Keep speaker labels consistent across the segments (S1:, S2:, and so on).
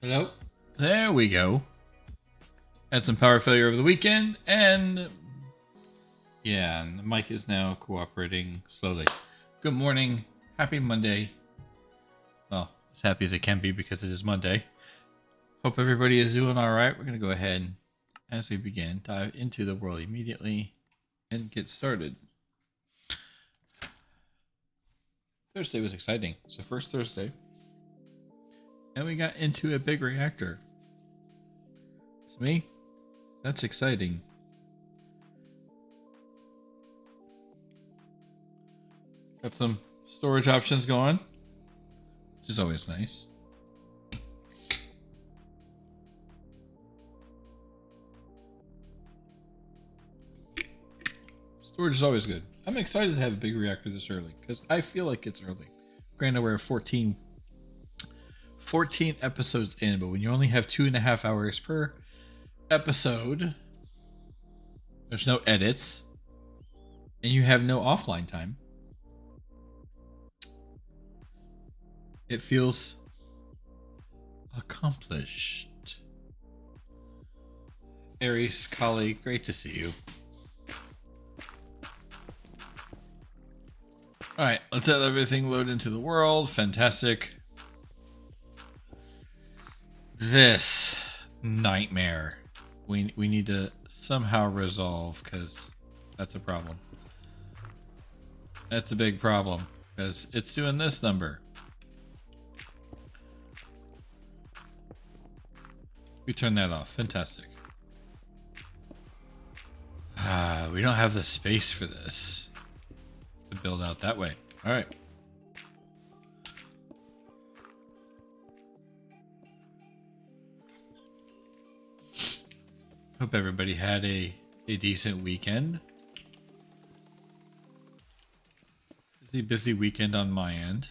S1: Hello. There we go. Had some power failure over the weekend, and yeah, and the mic is now cooperating slowly. Good morning. Happy Monday. Well, as happy as it can be because it is Monday. Hope everybody is doing all right. We're going to go ahead, as we begin, dive into the world immediately and get started. Thursday was exciting. It's the first Thursday. And we got into a big reactor. To me, that's exciting. Got some storage options going, which is always nice. Storage is always good. I'm excited to have a big reactor this early because I feel like it's early. Granted, we're 14 episodes in, but when you only have 2.5 hours per episode, there's no edits, and you have no offline time, it feels accomplished. Aries, colleague, great to see you. Alright, let's have everything load into the world. Fantastic. This nightmare we need to somehow resolve, because that's a problem. That's a big problem because it's doing this number. We turn that off. Fantastic. We don't have the space for this to build out that way. All right. Hope everybody had a decent weekend. Busy weekend on my end.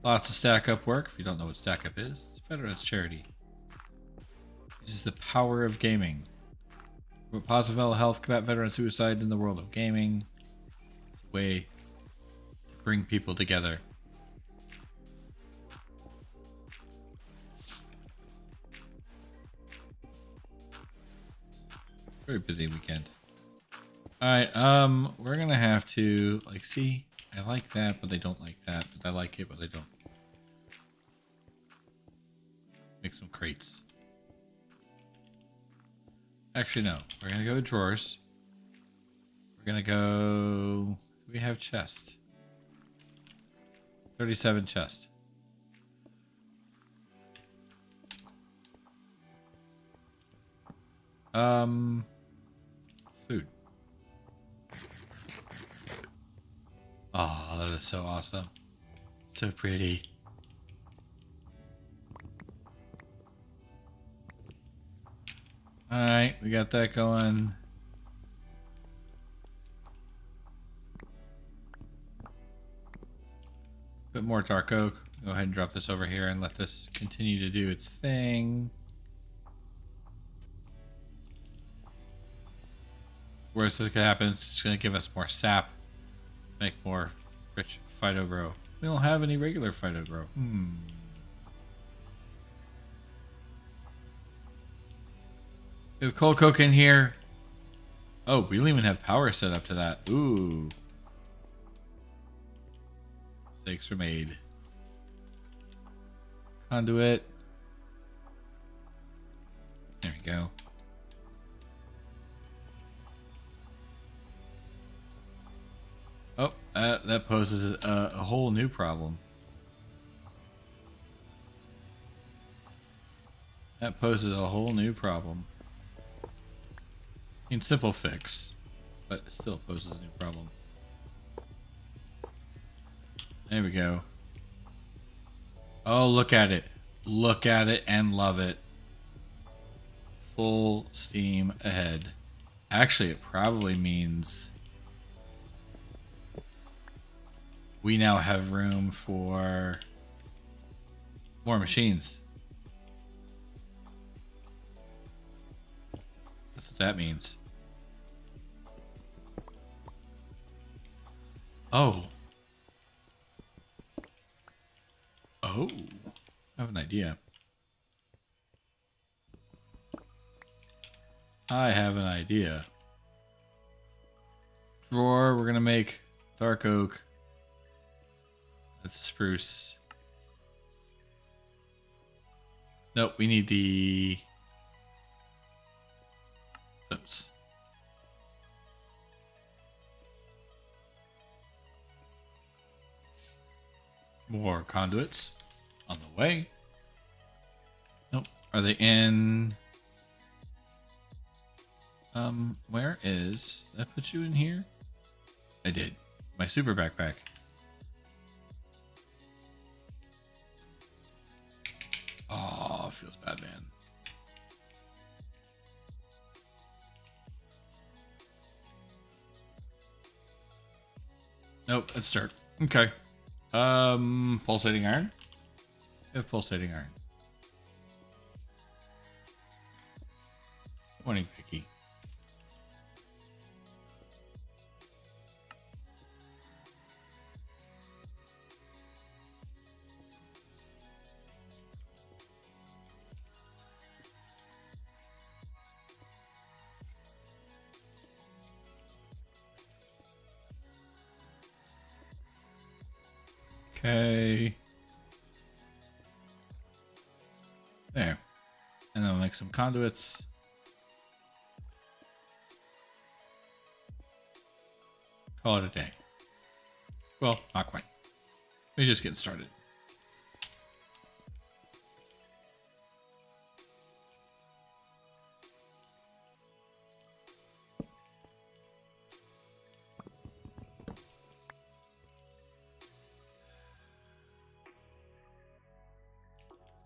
S1: Lots of stack up work. If you don't know what stack up is, it's Veterans Charity. This is the power of gaming. Promote positive mental health, combat veteran suicide in the world of gaming. It's a way to bring people together. Very busy weekend. Alright, we're gonna have to, like, see, I like that, but they don't like that, but I like it, but they don't. Make some crates. Actually, no. We're gonna go to drawers. We're gonna go... We have chest. 37 chest. Food. Oh, that is so awesome. So pretty. Alright, we got that going. Bit more dark oak. Go ahead and drop this over here and let this continue to do its thing. Worst that could happen is it's going to give us more sap. Make more rich Phyto grow. We don't have any regular Phyto grow. We have coal coke in here. Oh, we don't even have power set up to that. Ooh. Mistakes were made. Conduit. There we go. Oh, that poses a whole new problem. That poses a whole new problem. I mean, simple fix, but it still poses a new problem. There we go. Oh, look at it. Look at it and love it. Full steam ahead. Actually, it probably means we now have room for more machines. That's what that means. Oh. Oh, I have an idea. I have an idea. Drawer, we're gonna make dark oak with spruce. Nope, we need those. More conduits on the way. Nope. Are they in? Where is? Did I put you in here? I did. My super backpack. Oh, feels bad, man. Nope, that's dirt. Okay. Pulsating iron? We have pulsating iron. Morning, Vicky. Okay. There. And then we'll make some conduits. Call it a day. Well, not quite. We're just getting started.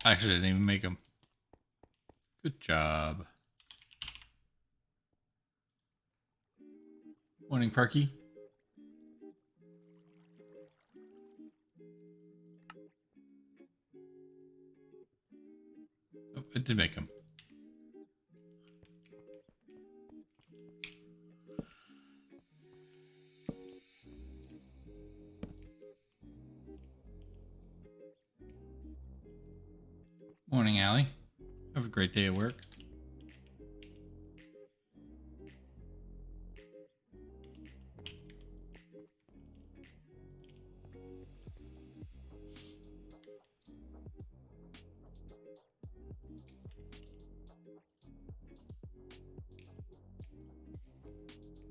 S1: Actually, I didn't even make them. Good job. Morning, Parky. Oh, I did make them. Morning, Allie. Have a great day at work.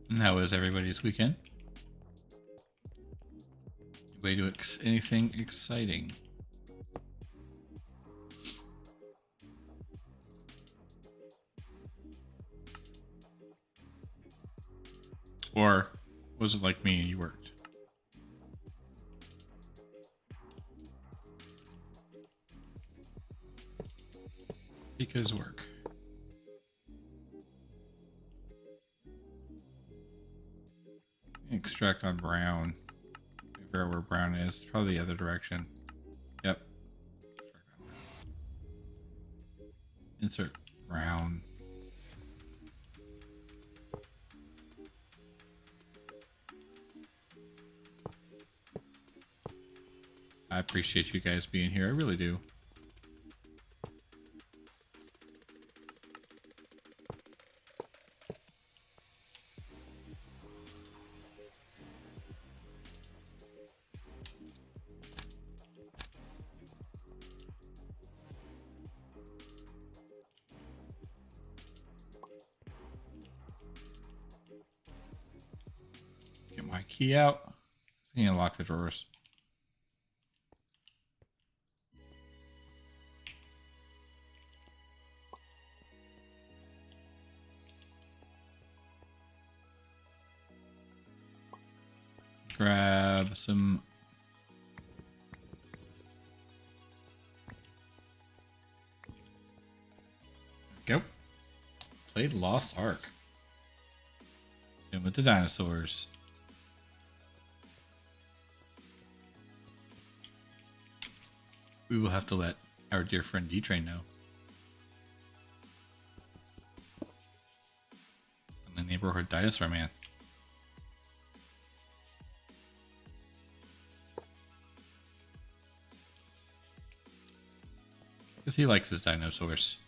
S1: And how was everybody's weekend? Anybody do anything exciting? Or was it like me and you worked? Because work. Extract on brown. Figure out where brown is. Probably the other direction. Yep. Insert brown. I appreciate you guys being here. I really do. Get my key out. I'm gonna lock the drawers. Grab some. Go. Played Lost Ark. And with the dinosaurs. We will have to let our dear friend D-Train know. I'm the neighborhood dinosaur man. Because he likes his dinosaurs.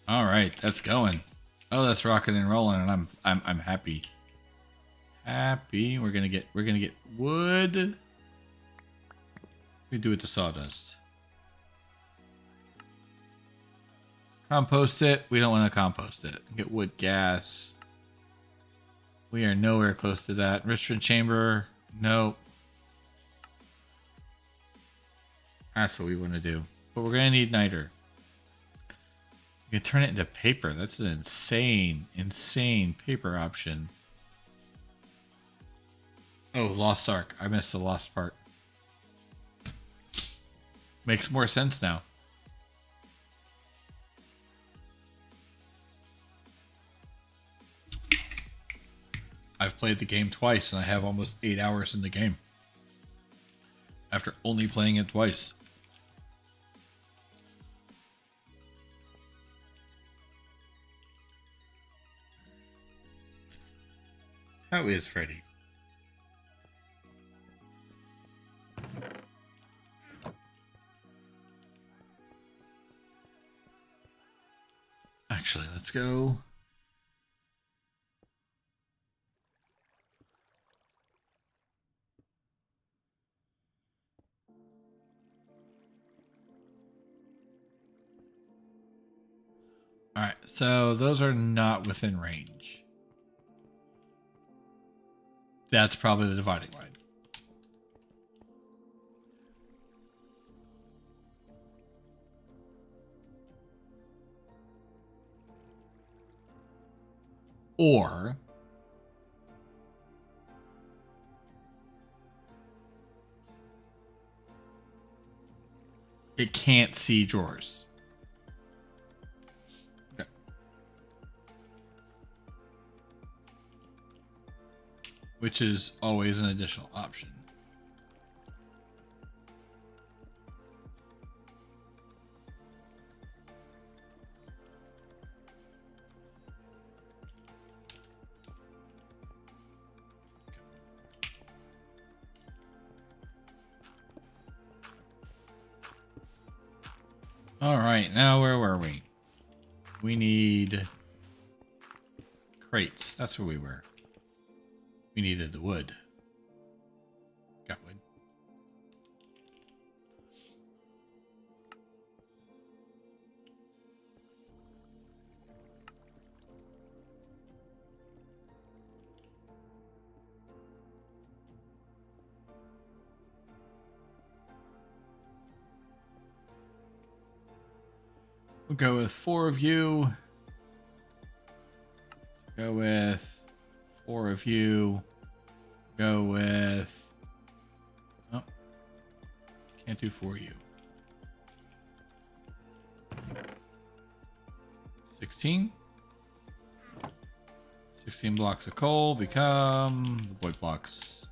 S1: All right, that's going. Oh, that's rocking and rolling, and I'm happy. Happy. We're gonna get wood. We do it to sawdust. Compost it. We don't want to compost it. Get wood gas. We are nowhere close to that. Enrichment chamber. Nope. That's what we want to do. But we're gonna need niter. You can turn it into paper. That's an insane paper option. Oh, Lost Ark. I missed the lost part. Makes more sense now. I've played the game twice and I have almost 8 hours in the game. After only playing it twice. How is Freddy? Actually, let's go. All right, so those are not within range. That's probably the dividing line. Or it can't see drawers. Okay. Which is always an additional option. All right, now where were we? We need crates. That's where we were. We needed the wood. Got wood. We'll go with 4 of you. Go with 4 of you. Go with... Oh. Can't do 4 of you. 16. 16 blocks of coal become the void blocks.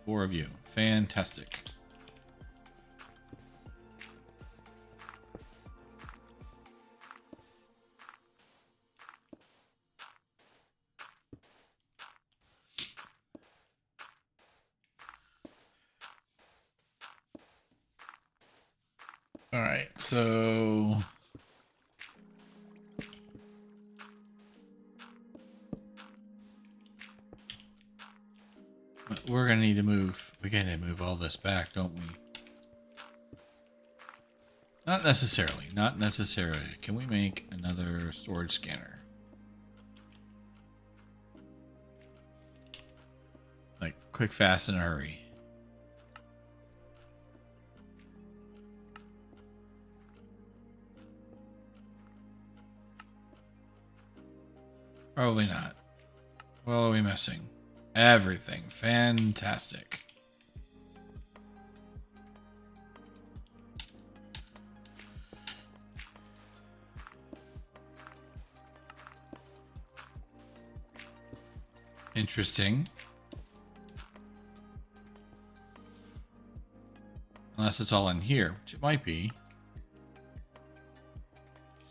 S1: 4 of you. Fantastic. All right, so we're gonna need to move. We're gonna move all this back, don't we? Not necessarily. Not necessarily. Can we make another storage scanner? Like quick, fast, and hurry. Probably not. What are we missing? Everything. Fantastic. Interesting. Unless it's all in here, which it might be.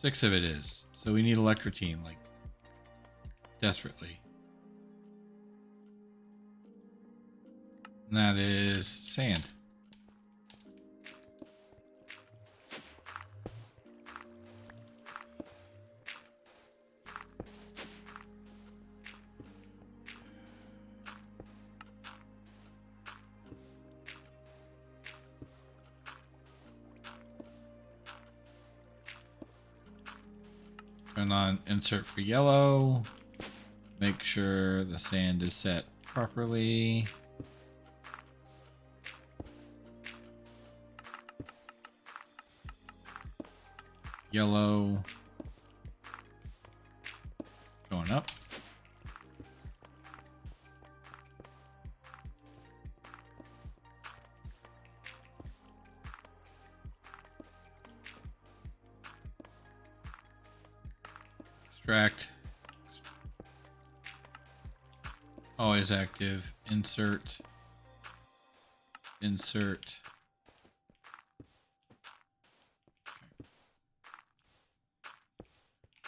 S1: 6 of it is. So we need electrotine, like, desperately. And that is sand. Turn on insert for yellow. Make sure the sand is set properly. Yellow. Going up. Extract. Always active. Insert. Insert.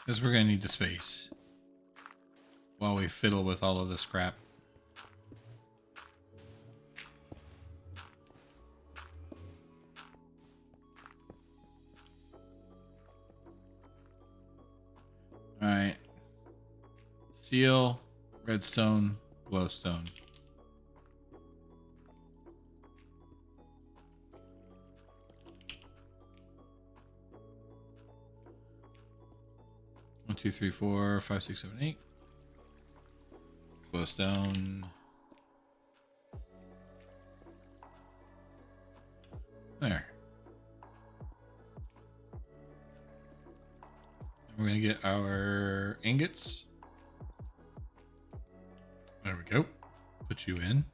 S1: Because we're going to need the space while we fiddle with all of this crap. Alright. Steel, redstone, glowstone. One, two, three, four, five, six, seven, eight. Glowstone. There. We're going to get our ingots. There we go. Put you in.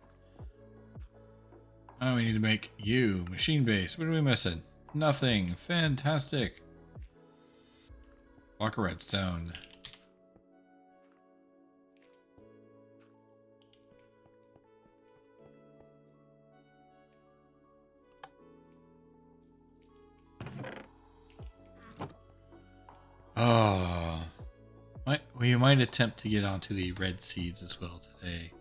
S1: Oh, we need to make you. Machine base. What are we missing? Nothing. Fantastic. Block of redstone. Oh. We might attempt to get onto the red seeds as well today.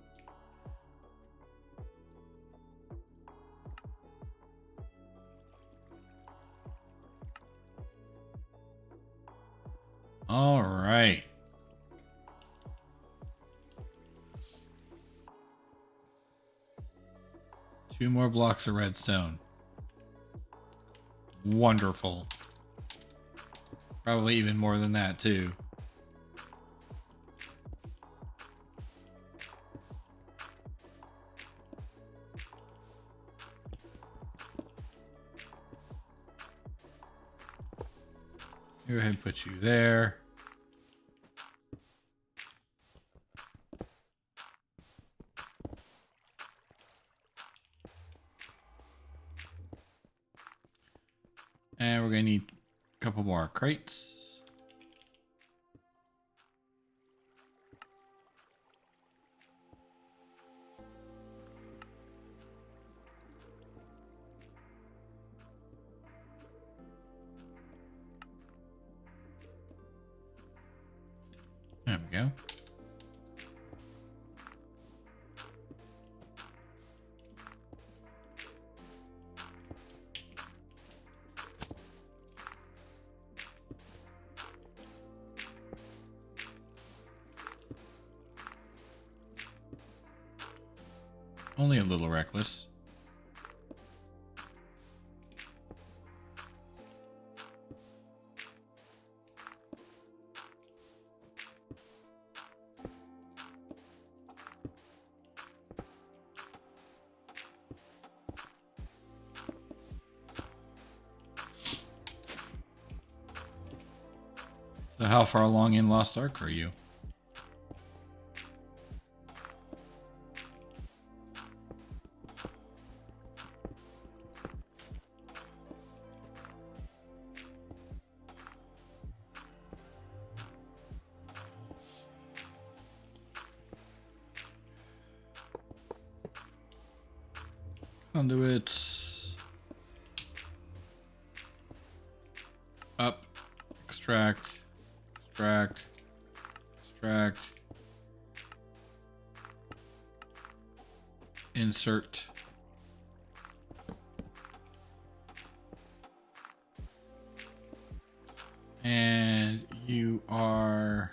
S1: All right. Two more blocks of redstone. Wonderful. Probably even more than that too. Go ahead and put you there. And we're going to need a couple more crates. There we go. Only a little reckless. So how far along in Lost Ark are you? Conduits. Up. Extract. Extract. Extract. Insert. You are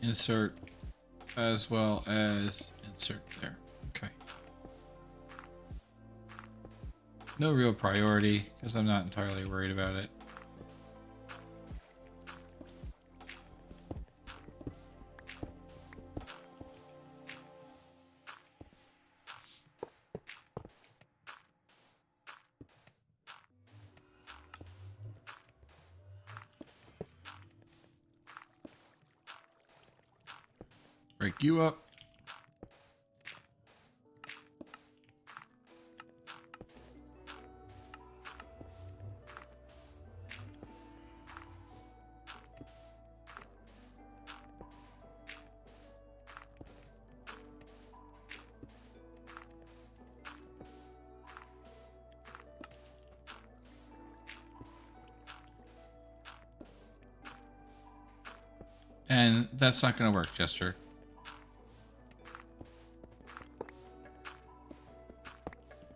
S1: insert as well as insert there. Okay. No real priority because I'm not entirely worried about it. Break you up. And that's not going to work, Jester.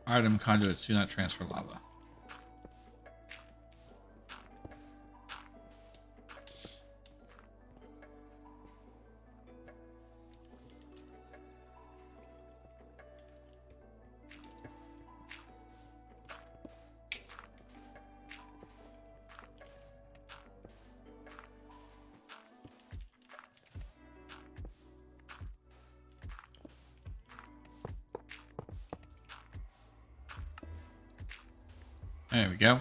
S1: Item conduits do not transfer lava. There we go.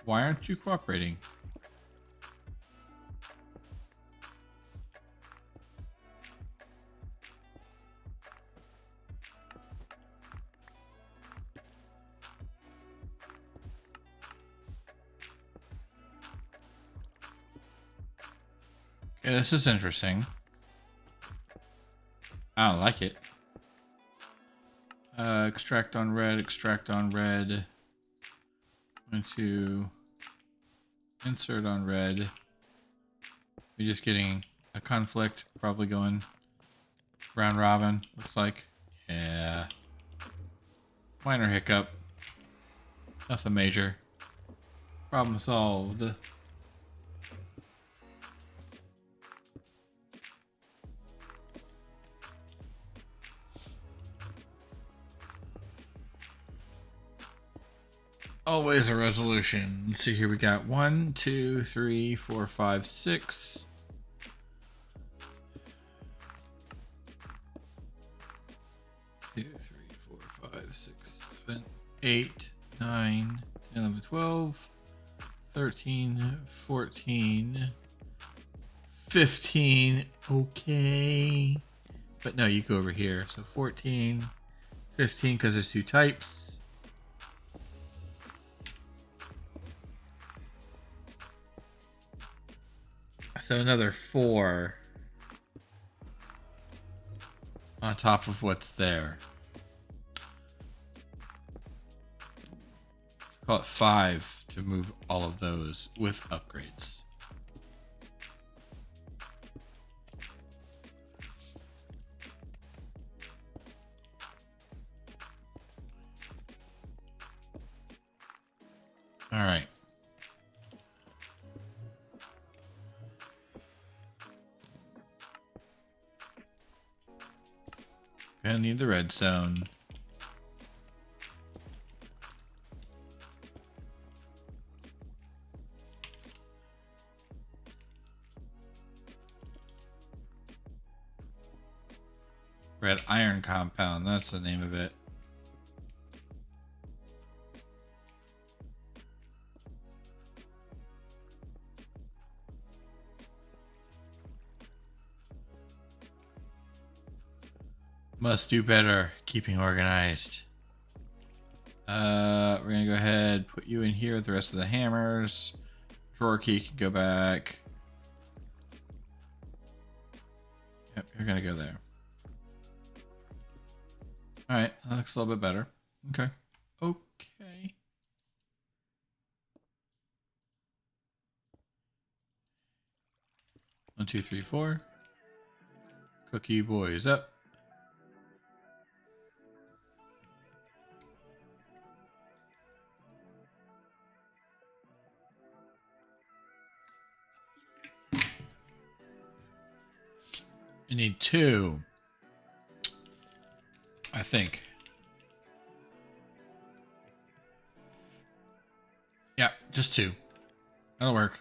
S1: Why aren't you cooperating? Okay, this is interesting. I don't like it. Extract on red, extract on red. Going to insert on red. We're just getting a conflict, probably going round robin, looks like. Yeah. Minor hiccup. Nothing major. Problem solved. Always a resolution. Let's see here. We got 1, 2, 3, 4, 5, 6. 2, 3, 4, 5, 6, 7, 8, 9, 10, 11, 12, 13, 14, 15. Okay. But no, you go over here. So 14, 15, because there's 2 types. So another 4 on top of what's there. Call it 5 to move all of those with upgrades. All right. Gonna need the red zone. Red iron compound, that's the name of it. Must do better keeping organized. We're gonna go ahead, put you in here with the rest of the hammers. Drawer key can go back. Yep, you're gonna go there. Alright, that looks a little bit better. Okay. Okay. 2, 3, 4. Cookie boys up. You need 2. I think. Yeah, just 2. That'll work.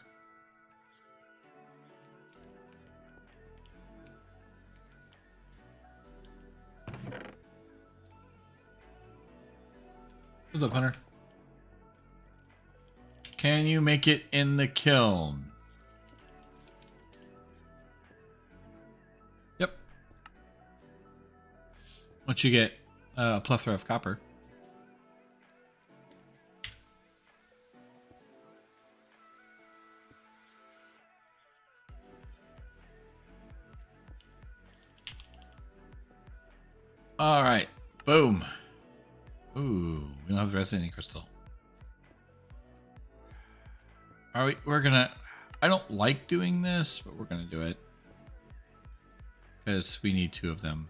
S1: What's up, Hunter? Can you make it in the kiln? Yep. Once you get a plethora of copper. All right. Boom. Ooh, we don't have the resonating crystal. Are we? We're gonna. I don't like doing this, but we're gonna do it because we need 2 of them.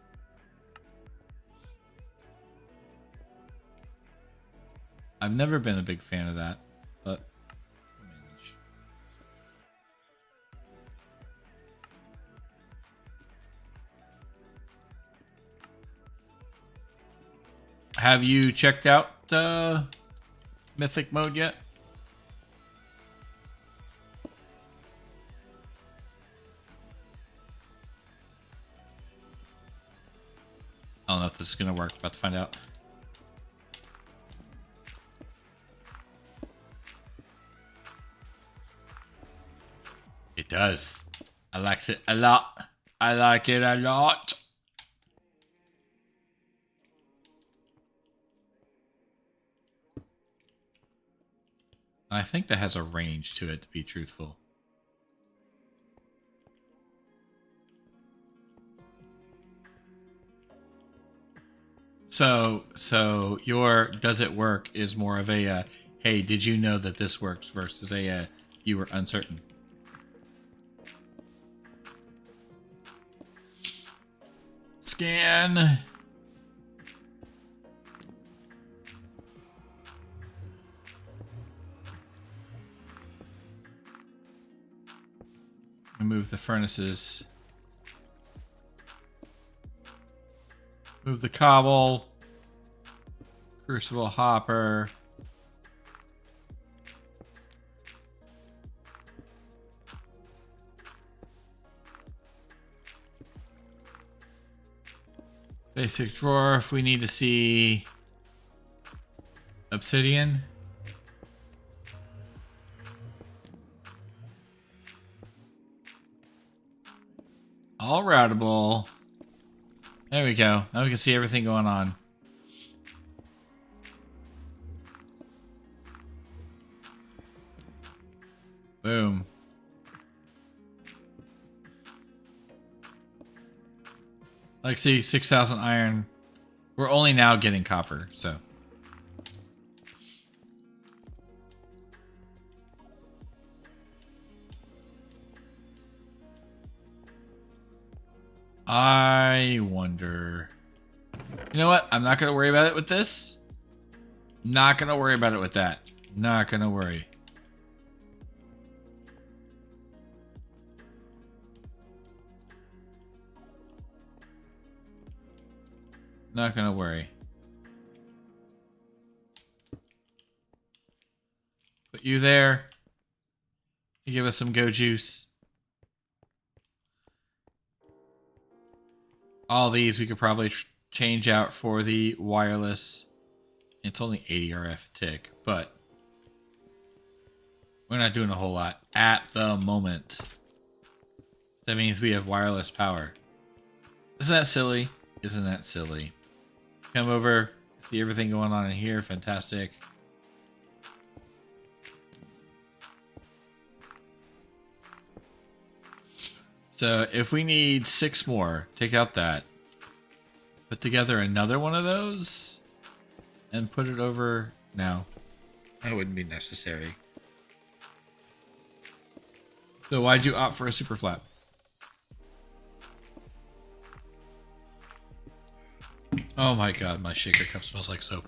S1: I've never been a big fan of that, but we'll manage. Have you checked out Mythic Mode yet? I don't know if this is gonna work. About to find out. It does. I like it a lot. I like it a lot. I think that has a range to it, to be truthful. So your does it work is more of a hey, did you know that this works versus a you were uncertain. Scan. Move the furnaces. Move the cobble. Crucible hopper. Basic drawer if we need to see obsidian. All routable. There we go. Now we can see everything going on. Boom. Like, see, 6,000 iron. We're only now getting copper, so. I wonder. You know what? I'm not going to worry about it with this. Not going to worry about it with that. Not going to worry. Not going to worry. Put you there. You give us some go juice. All these we could probably change out for the wireless. It's only 80 RF tick, but we're not doing a whole lot at the moment. That means we have wireless power. Isn't that silly? Isn't that silly? Come over, see everything going on in here. Fantastic. So if we need 6 more, take out that. Put together another one of those. And put it over now. That wouldn't be necessary. So why'd you opt for a super flap? Oh my god, my shaker cup smells like soap.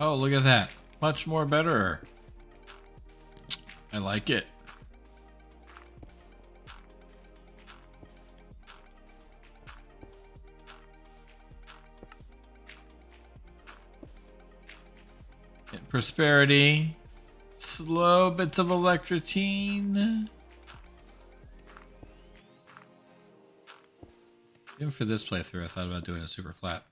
S1: Oh, look at that. Much more better. I like it. Prosperity. Slow bits of electrotine. Even for this playthrough, I thought about doing a super flat.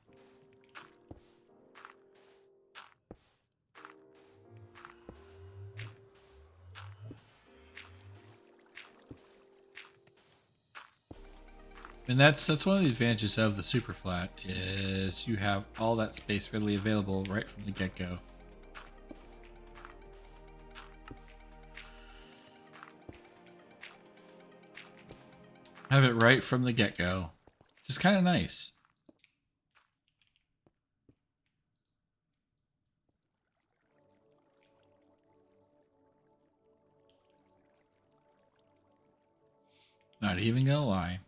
S1: And that's one of the advantages of the super flat is you have all that space readily available right from the get-go. Have it right from the get-go. Which is kind of nice. Not even gonna lie.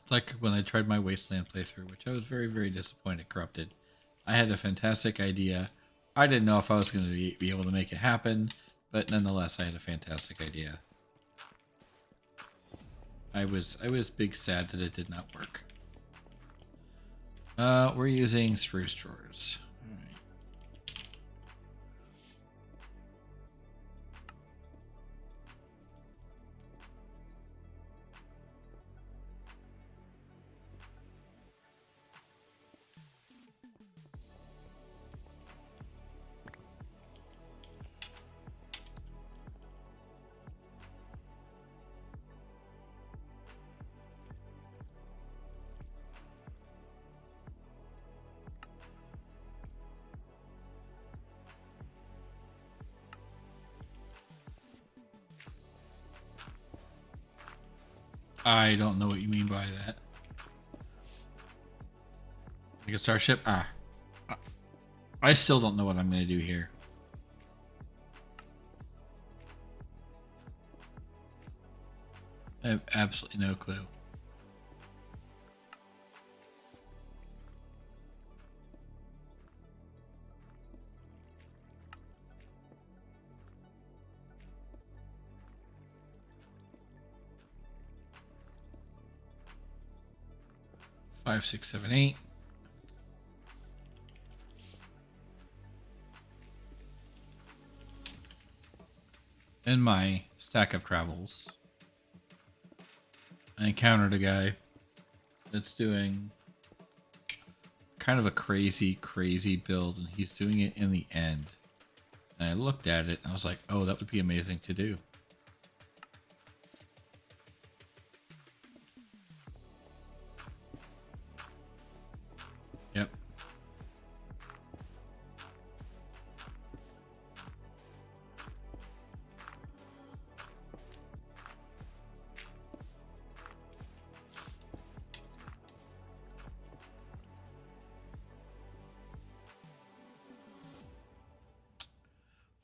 S1: It's like when I tried my Wasteland playthrough, which I was very, very disappointed, corrupted. I had a fantastic idea. I didn't know if I was going to be able to make it happen, but nonetheless, I had a fantastic idea. I was big sad that it did not work. We're using spruce drawers. All right. 'I don't know what you mean by that. Like a starship? I still don't know what I'm going to do here. I have absolutely no clue. Five, 6, 7, 8. In my stack of travels, I encountered a guy that's doing kind of a crazy build, and he's doing it in the end. And I looked at it and I was like, oh, that would be amazing to do. Yep.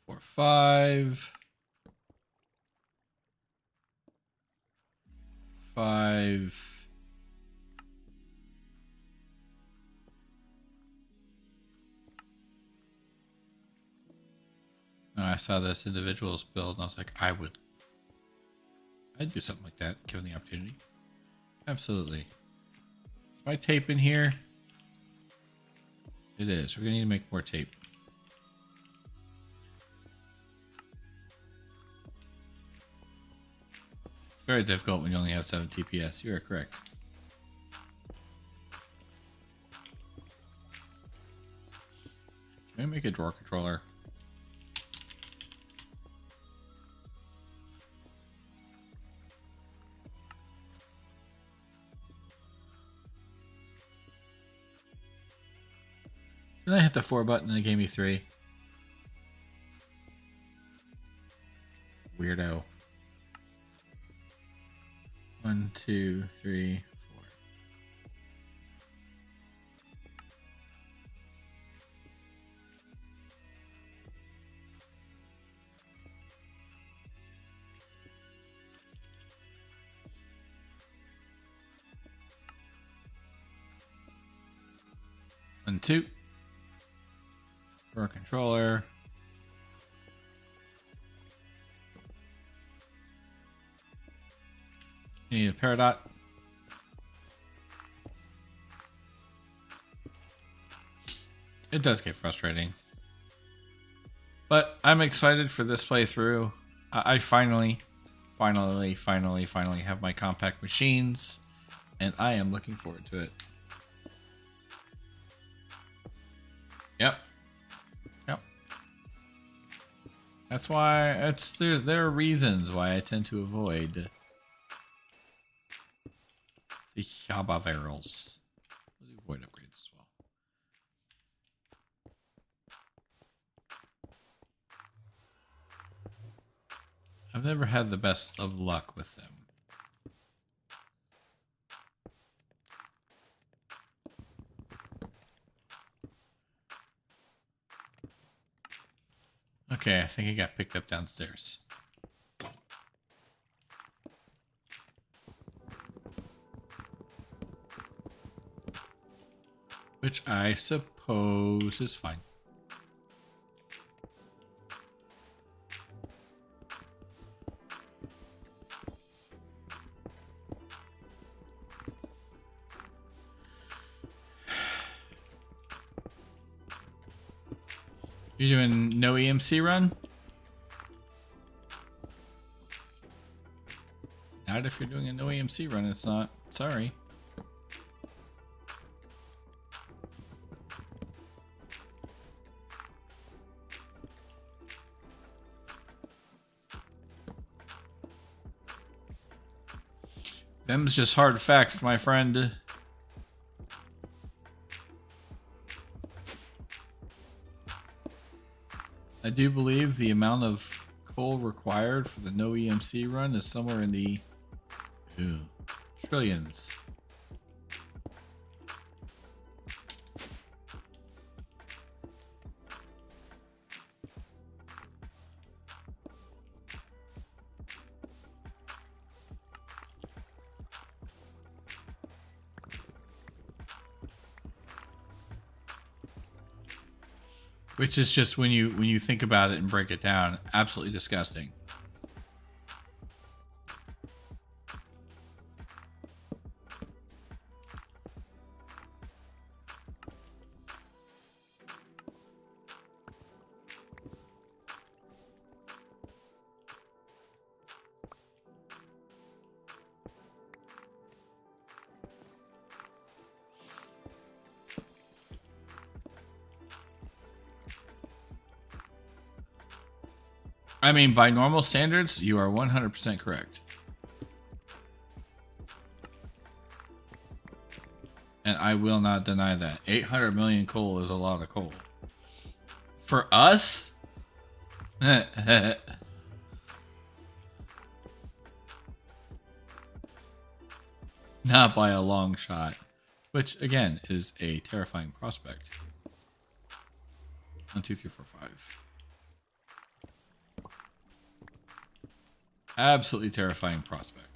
S1: Four, 5. 5. I saw this individual's build and I was like, I'd do something like that given the opportunity. Absolutely. Is my tape in here? It is. We're gonna need to make more tape. It's very difficult when you only have 7 TPS. You are correct. Can I make a drawer controller? Then I hit the 4 button and it gave me 3. Weirdo. 1, 2, 3, And 2 for a controller. You need a Peridot. It does get frustrating. But I'm excited for this playthrough. I finally have my compact machines, and I am looking forward to it. Yep. That's why there are reasons why I tend to avoid the Shaba barrels. Avoid upgrades as well. I've never had the best of luck with them. Okay, I think it got picked up downstairs. Which I suppose is fine. You're doing no EMC run? Not if you're doing a no EMC run, it's not. Sorry. Them's just hard facts, my friend. I do believe the amount of coal required for the no EMC run is somewhere in the trillions. Which is just when you think about it and break it down, absolutely disgusting. I mean, by normal standards, you are 100% correct. And I will not deny that. 800 million coal is a lot of coal. For us? Not by a long shot. Which, again, is a terrifying prospect. 1, 2, 3, 4, 5. Absolutely terrifying prospect.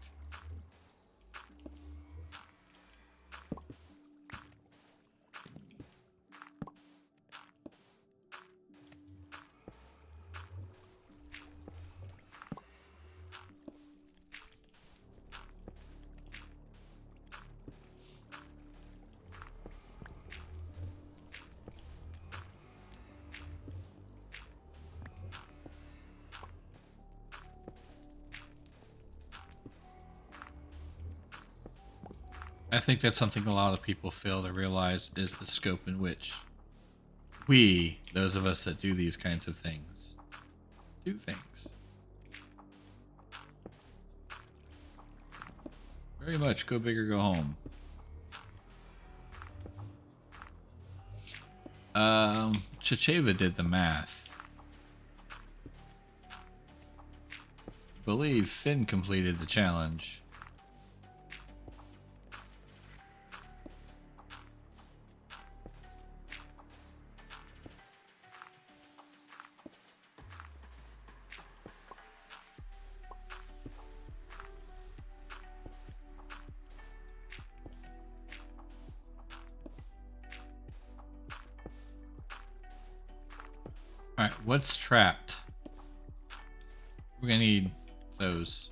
S1: I think that's something a lot of people fail to realize is the scope in which we, those of us that do these kinds of things, do things. Very much go big or go home. Chicheva did the math. I believe Finn completed the challenge. what's trapped? We're gonna need those.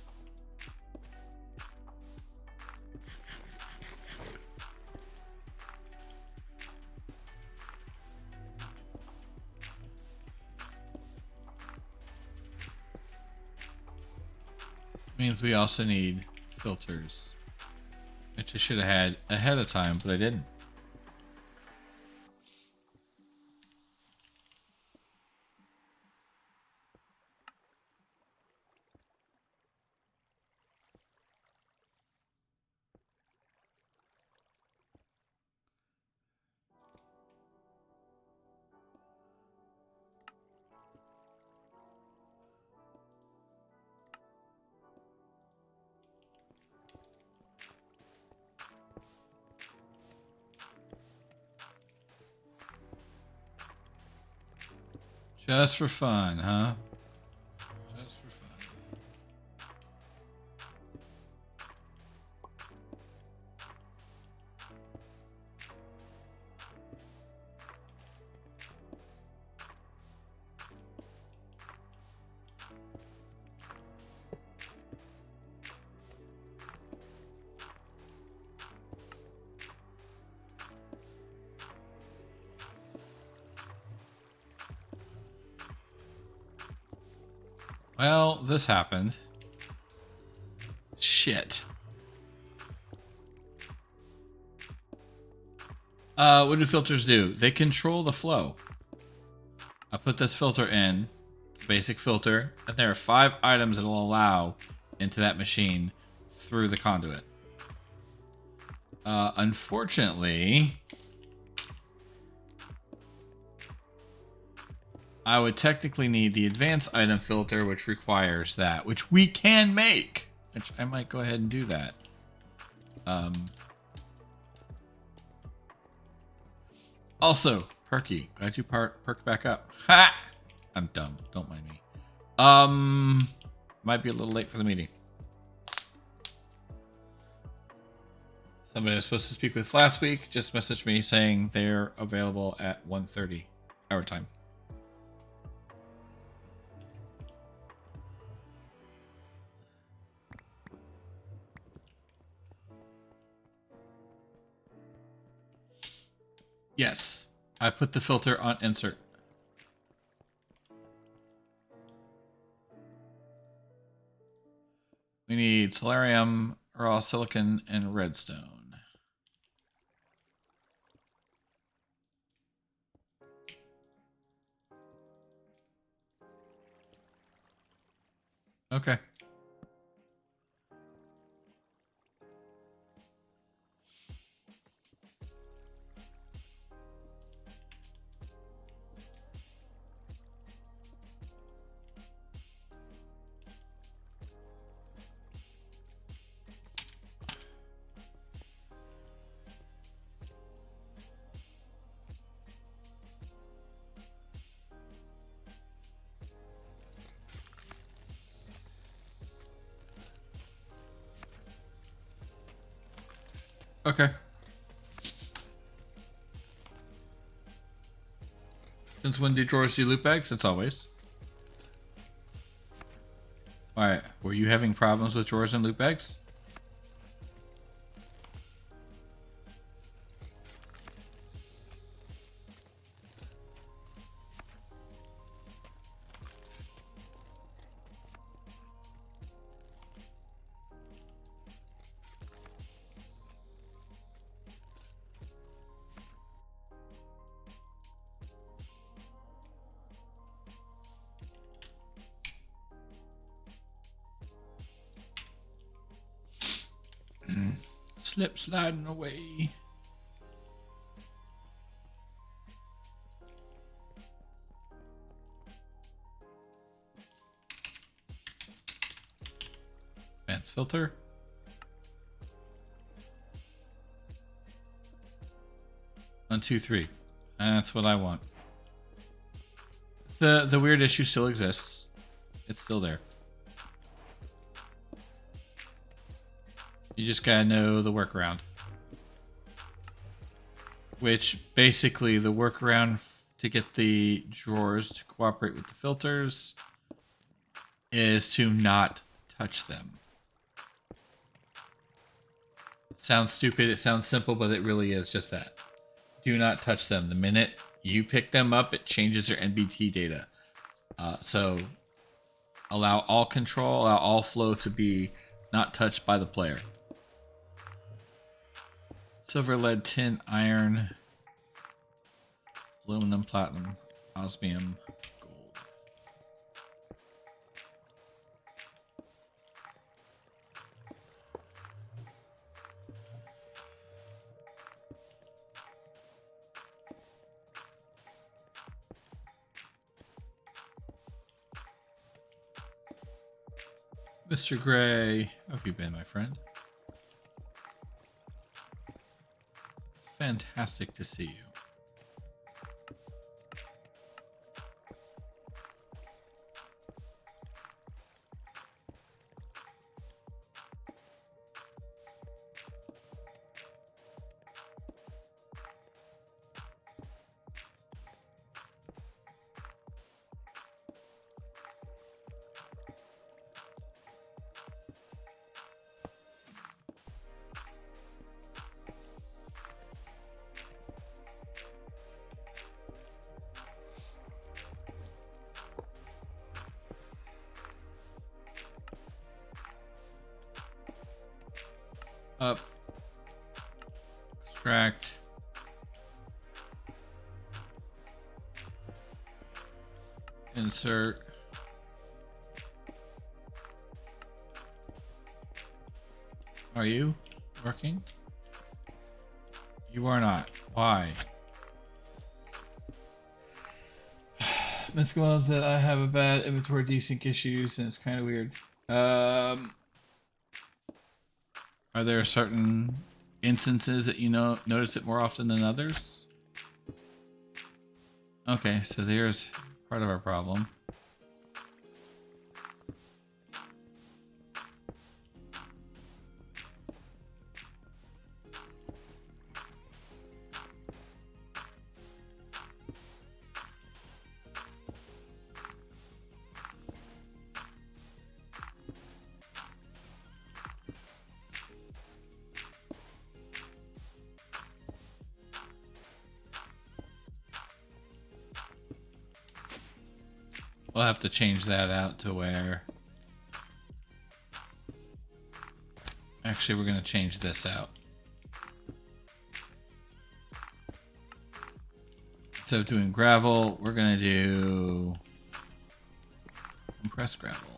S1: Means we also need filters, which I should have had ahead of time, but I didn't. Just for fun, huh? Just for fun. Well, this happened. Shit. What do filters do? They control the flow. I put this filter in, it's a basic filter, and there are 5 items that will allow into that machine through the conduit. Unfortunately, I would technically need the advanced item filter, which requires that, which we can make, which I might go ahead and do that. Also, Perky, glad you perked back up. Ha! I'm dumb. Don't mind me. Might be a little late for the meeting. Somebody I was supposed to speak with last week just messaged me saying they're available at 1:30 our time. Yes, I put the filter on insert. We need solarium, raw silicon, and redstone. Okay. Okay. Since when do drawers do loot bags? It's always. Alright, were you having problems with drawers and loot bags? Slip sliding away. Advanced filter. One, two, three. That's what I want. The weird issue still exists. It's still there. You just gotta know the workaround. Which, basically, the workaround to get the drawers to cooperate with the filters is to not touch them. It sounds stupid, it sounds simple, but it really is just that. Do not touch them. The minute you pick them up, it changes your NBT data. So allow all control, allow all flow to be not touched by the player. Silver, lead, tin, iron, aluminum, platinum, osmium, gold. Mr. Gray, how have you been, my friend? Fantastic to see you. Up, extract, insert, are you working? You are not. Why? Mythic Mode that I have a bad inventory desync issues and it's kind of weird. Are there certain instances that you notice it more often than others? Okay, so there's part of our problem. We'll have to change that out to where... Actually, we're going to change this out. Instead of doing gravel, we're going to do compressed gravel.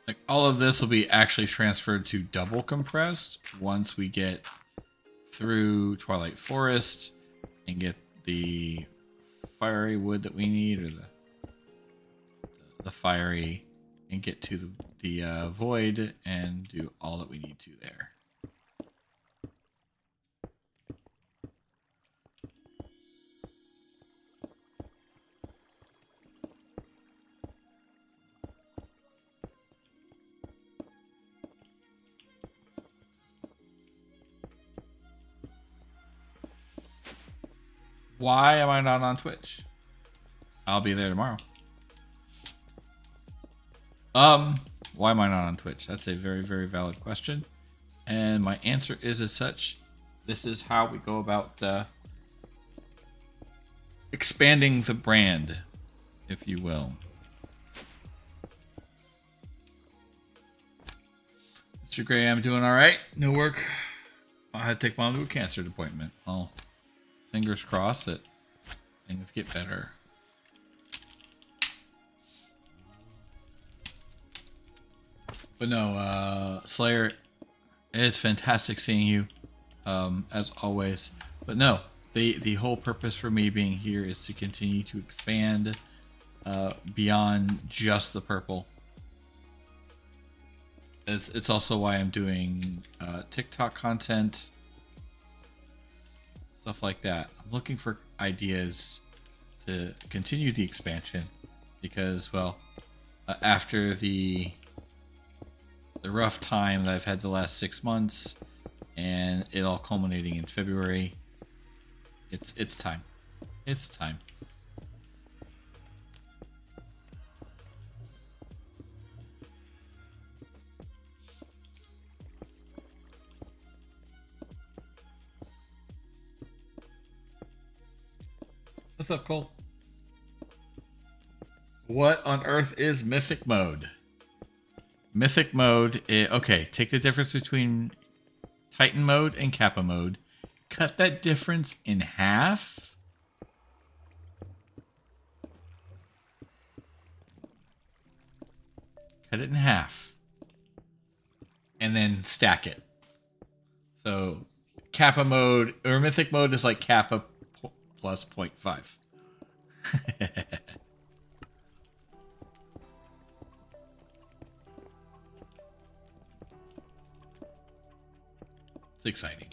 S1: Like all of this will be actually transferred to double compressed once we get through Twilight Forest and get the fiery wood that we need, or the fiery, and get to the void and do all that we need to there. Why am I not on Twitch? I'll be there tomorrow. Why am I not on Twitch? That's a very, very valid question. And my answer is as such. This is how we go about expanding the brand, if you will. Mr. Gray, I'm doing all right. No work. I had to take Mom to a cancer appointment. Well, fingers crossed that things get better. But no, Slayer, it's fantastic seeing you, as always. But no, the whole purpose for me being here is to continue to expand beyond just the purple. It's also why I'm doing TikTok content, stuff like that. I'm looking for ideas to continue the expansion because, well, after the rough time that I've had the last 6 months and it all culminating in February, it's time. It's time. What's up, Cole? What on earth is Mythic Mode? Mythic Mode, okay, take the difference between Titan Mode and Kappa Mode. Cut that difference in half. Cut it in half. And then stack it. So Kappa Mode, or Mythic Mode is like Kappa plus 0.5. It's exciting.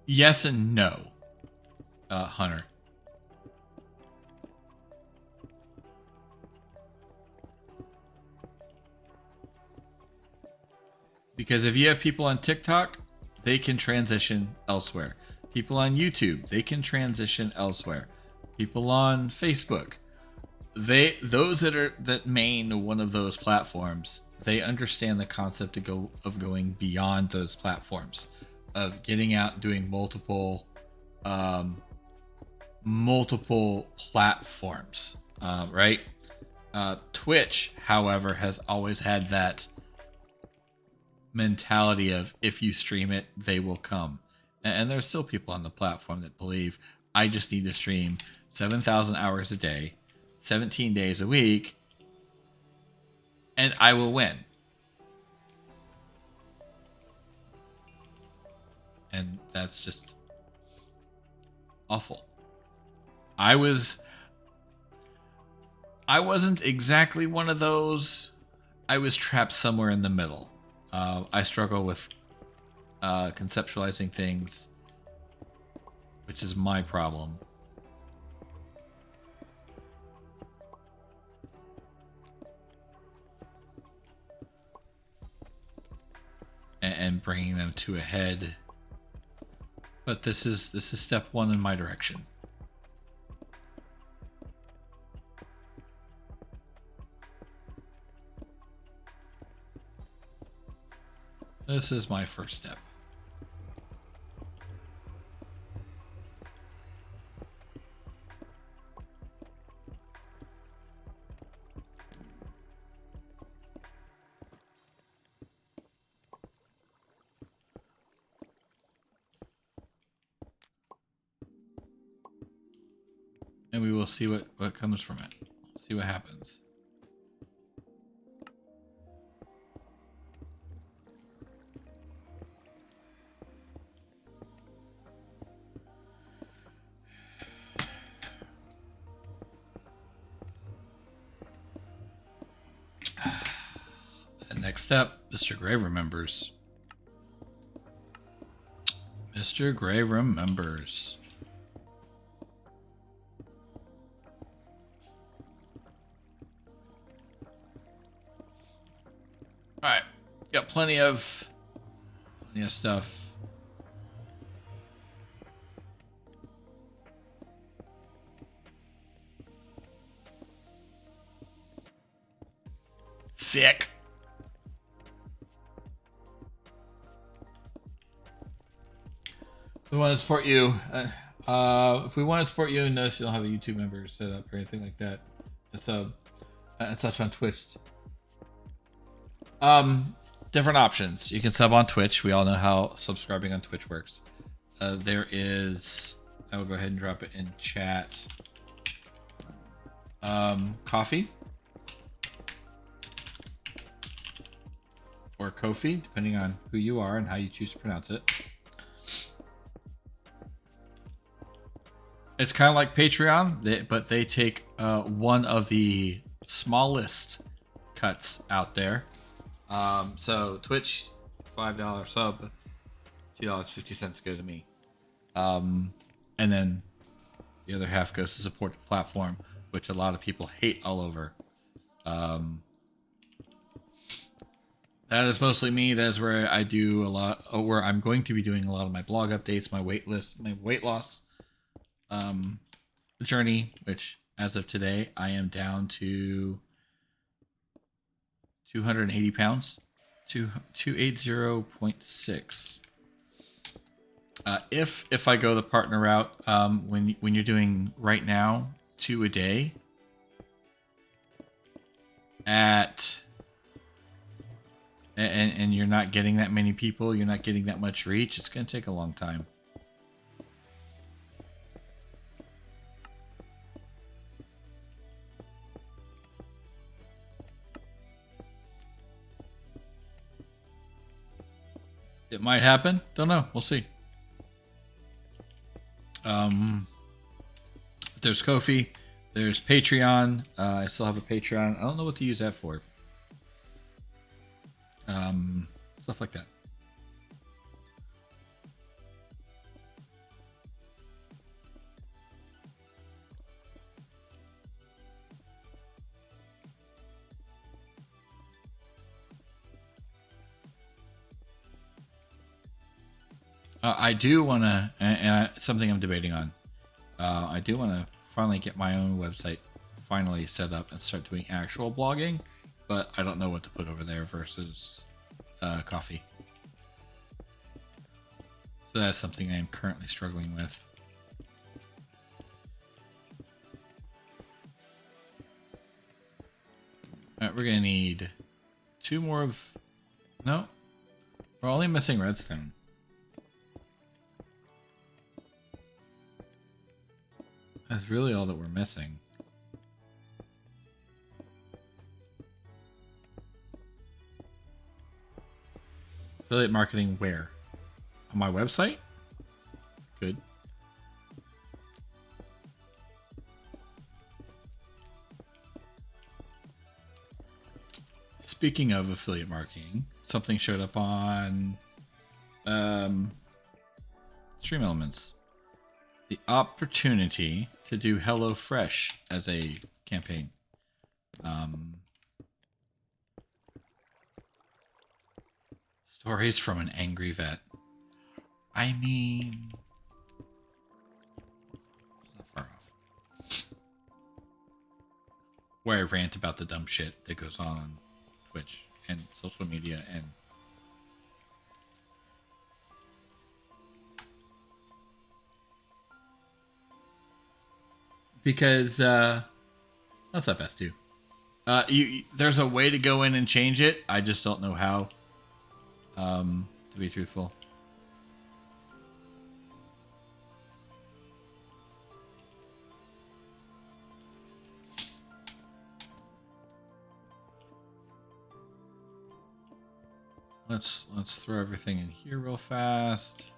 S1: Yes and no, Hunter. Because if you have people on TikTok, they can transition elsewhere. People on YouTube, they can transition elsewhere. People on Facebook, those that main one of those platforms, they understand the concept of going beyond those platforms, of getting out and doing multiple platforms, right? Twitch, however, has always had that mentality of if you stream it, they will come. And there's still people on the platform that believe I just need to stream 7,000 hours a day, 17 days a week, and I will win. And that's just awful. I wasn't exactly one of those. I was trapped somewhere in the middle. I struggle with conceptualizing things, which is my problem. And bringing them to a head. But this is step one in my direction. This is my first step. And we will see what comes from it. See what happens. And next up, Mr. Gray remembers. Mr. Gray remembers. Alright. Got plenty of stuff. Thick. We want to support you. If we want to support you, notice you don't have a YouTube member set up or anything like that. It's And such on Twitch. Different options. You can sub on Twitch. We all know how subscribing on Twitch works. There is. I will go ahead and drop it in chat. Coffee or Ko-fi, depending on who you are and how you choose to pronounce it. It's kind of like Patreon, but they take one of the smallest cuts out there. So Twitch, $5 sub, $2.50 go to me. And then the other half goes to support the platform, which a lot of people hate all over. That is mostly me. That is where I do a lot, where I'm going to be doing a lot of my blog updates, my weight loss journey, which as of today, I am down to 280 pounds, 280.6. If I go the partner route, when you're doing right now 2 a day and you're not getting that many people, you're not getting that much reach, it's going to take a long time. It might happen. Don't know. We'll see. There's Ko-fi. There's Patreon. I still have a Patreon. I don't know what to use that for. Stuff like that. I do want to, and something I'm debating on. I do want to finally get my own website finally set up and start doing actual blogging, but I don't know what to put over there versus coffee. So that's something I am currently struggling with. All right, we're gonna need 2 more of. No, we're only missing redstone. That's really all that we're missing. Affiliate marketing where? On my website? Good. Speaking of affiliate marketing, something showed up on Stream Elements. The opportunity to do HelloFresh as a campaign. Stories from an angry vet. I mean, it's not far off. Where I rant about the dumb shit that goes on Twitch and social media and because that's that best too. There's a way to go in and change it. I just don't know how. To be truthful. Let's throw everything in here real fast.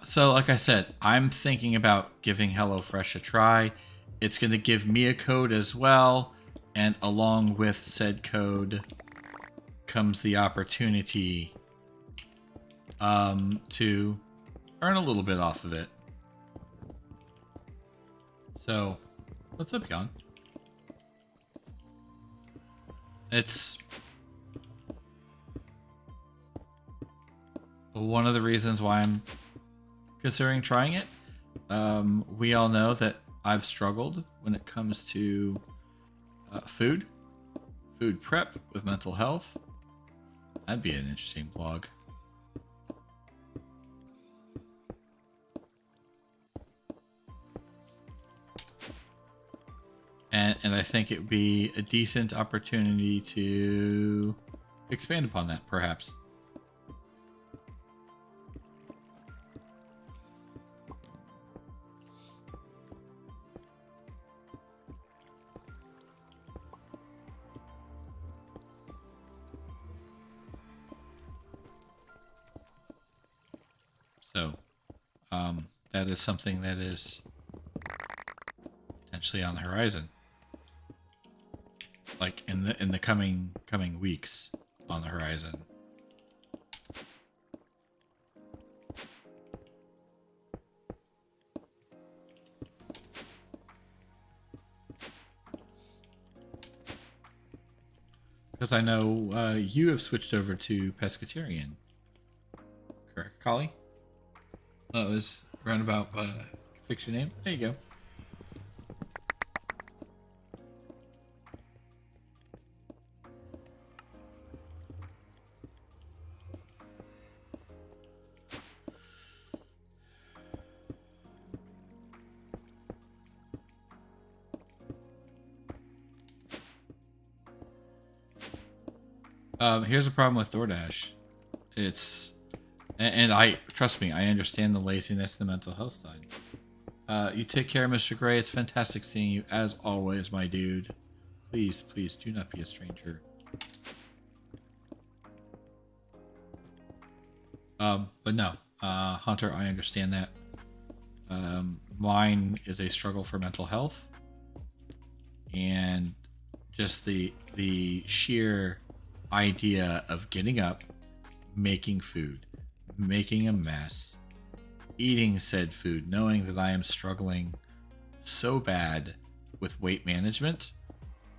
S1: So like I said, I'm thinking about giving HelloFresh a try. It's going to give me a code as well, and along with said code comes the opportunity to earn a little bit off of it. So, what's up, Jan? It's one of the reasons why I'm considering trying it. We all know that I've struggled when it comes to food prep with mental health. That'd be an interesting blog. and I think it would be a decent opportunity to expand upon that, perhaps. So, that is something that is potentially on the horizon, like in the coming weeks on the horizon. Because I know you have switched over to pescatarian, correct, Collie? That was roundabout. Fix your name. There you go. Here's a problem with DoorDash. It's, and I trust me, I understand the laziness, the mental health side. You take care, Mr. Gray. It's fantastic seeing you as always, my dude. Please, please do not be a stranger. But no, Hunter, I understand that. Mine is a struggle for mental health, and just the sheer idea of getting up, making food, making a mess, eating said food, knowing that I am struggling so bad with weight management.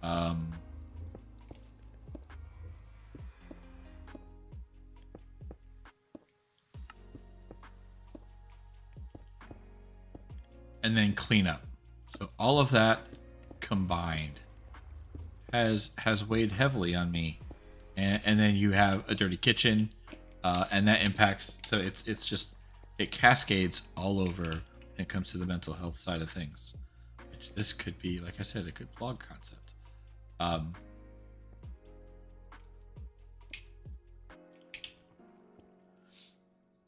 S1: And then clean up. So all of that combined has weighed heavily on me. And then you have a dirty kitchen, and that impacts. So it's just, it cascades all over when it comes to the mental health side of things. Which this could be, like I said, a good blog concept.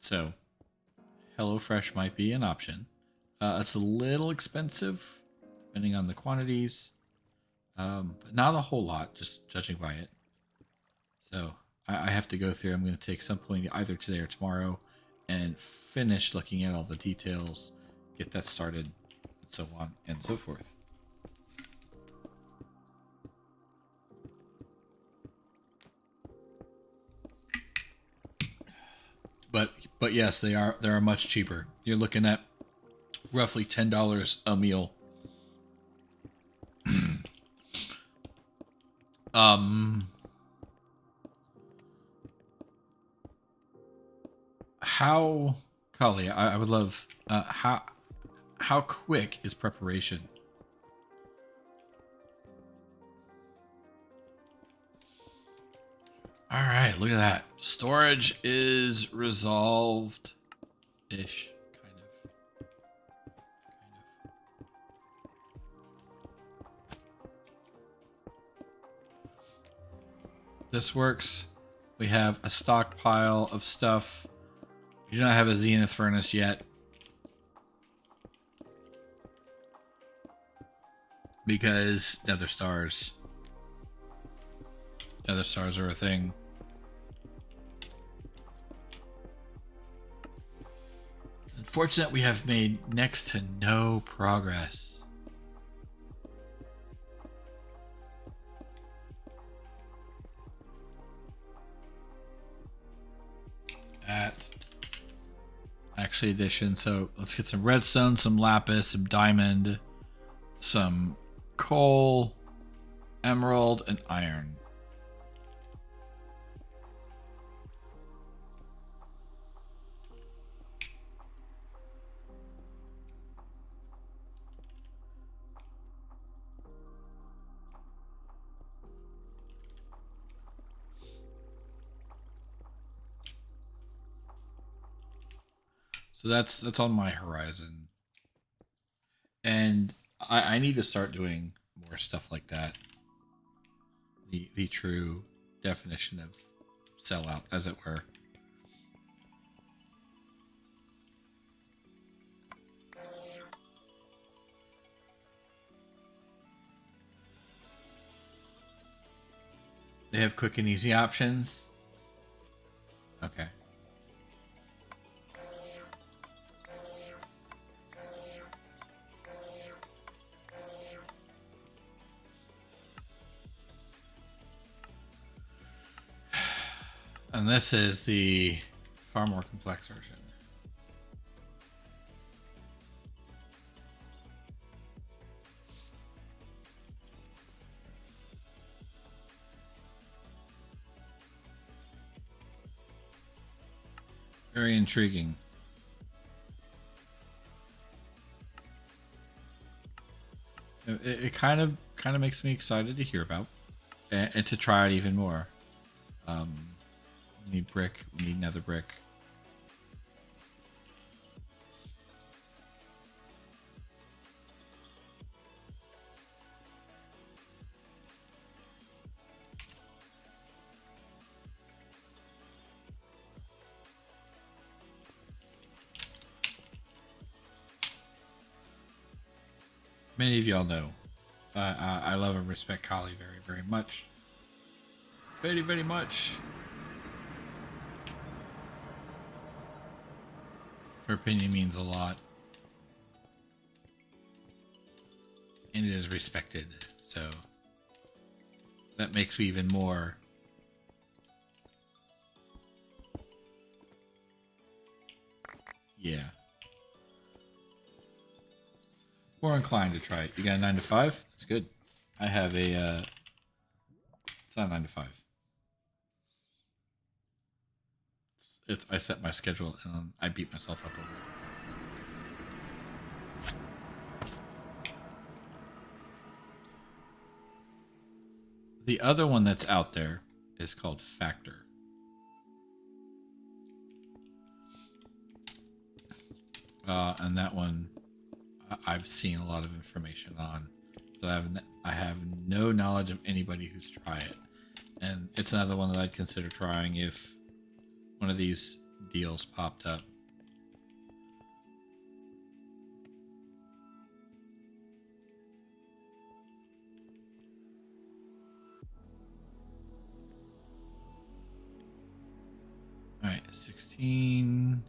S1: So HelloFresh might be an option. It's a little expensive, depending on the quantities, but not a whole lot, just judging by it. So I have to go through. I'm going to take some point either today or tomorrow and finish looking at all the details, get that started, and so on and so forth. But yes, they are much cheaper. You're looking at roughly $10 a meal. How, Kali, I would love, how quick is preparation? All right, look at that. Storage is resolved ish, kind of. This works. We have a stockpile of stuff. We do not have a zenith furnace yet, because nether stars are a thing. It's unfortunate we have made next to no progress. At actually addition, so let's get some redstone, some lapis, some diamond, some coal, emerald, and iron. So that's on my horizon, and I need to start doing more stuff like that. The true definition of sellout, as it were. They have quick and easy options. Okay. And this is the far more complex version. Very intriguing. It kind of makes me excited to hear about and to try it even more. We need brick. We need nether brick. Many of y'all know I love and respect Kali very, very much. Very, very much. Her opinion means a lot. And it is respected, so that makes me even more more inclined to try it. You got a 9 to 5? That's good. I have a it's not 9 to 5. It's I set my schedule and I beat myself up over it. The other one that's out there is called Factor. And that one I've seen a lot of information on, but I have no knowledge of anybody who's tried it, and it's another one that I'd consider trying if one of these deals popped up. All right, 16.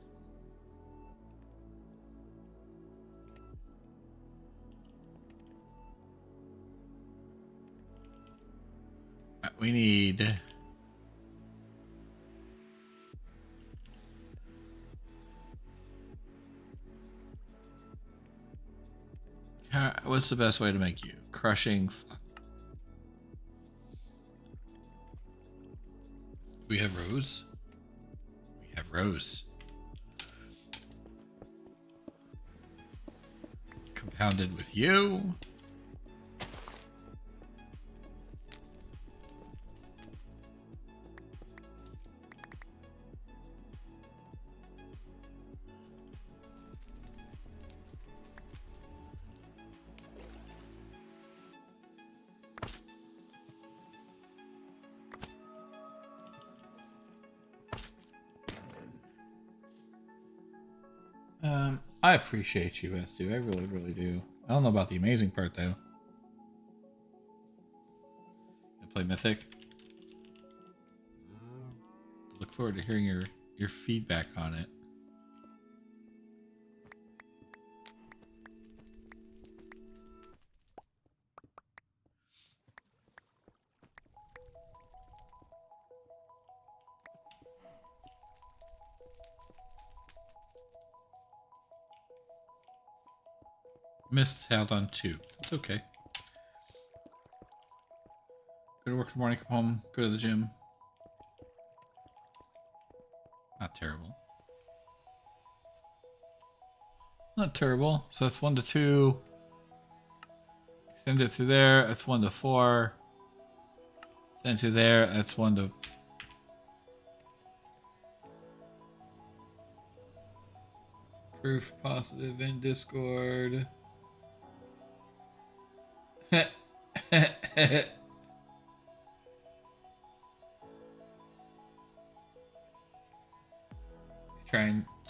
S1: We need what's the best way to make you? Crushing. We have Rose. We have Rose. Compounded with you. I appreciate you, Estu. I really, really do. I don't know about the amazing part, though. I play Mythic. I look forward to hearing your feedback on it. Missed out on 2. That's okay. Go to work in the morning, come home, go to the gym. Not terrible. Not terrible. So that's 1 to 2. Send it to there. That's 1 to 4. Send it to there. That's 1 to... Proof positive in Discord.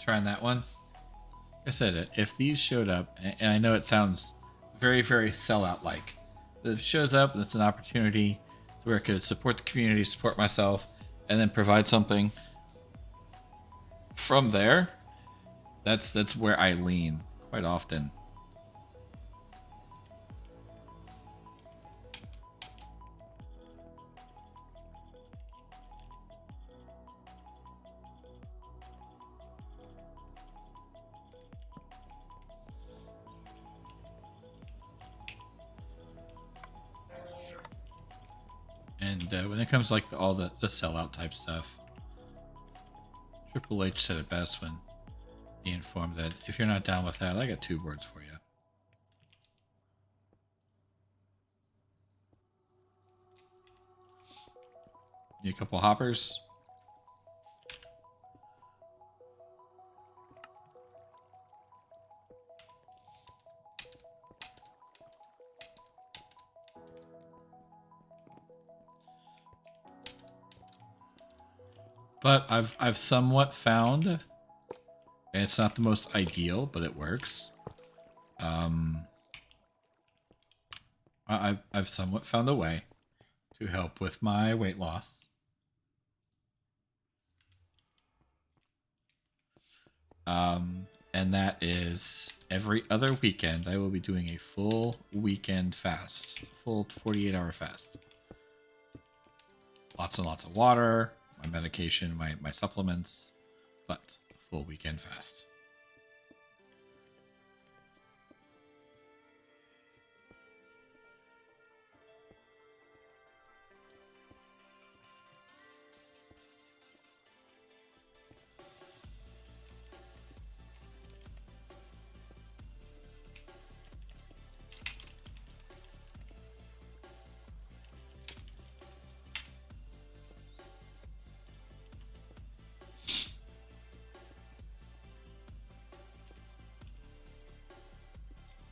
S1: Trying that one. I said it. If these showed up, and I know it sounds very, very sellout like, but if it shows up and it's an opportunity to where I could support the community, support myself, and then provide something from there, that's where I lean quite often. And when it comes to like all the sellout type stuff, Triple H said it best when he informed that if you're not down with that, I got 2 words for you. Need a couple hoppers? But I've somewhat found, and it's not the most ideal, but it works. I've somewhat found a way to help with my weight loss. And that is every other weekend I will be doing a full weekend fast, full 48-hour fast. Lots and lots of water, my medication, my supplements, but full weekend fast.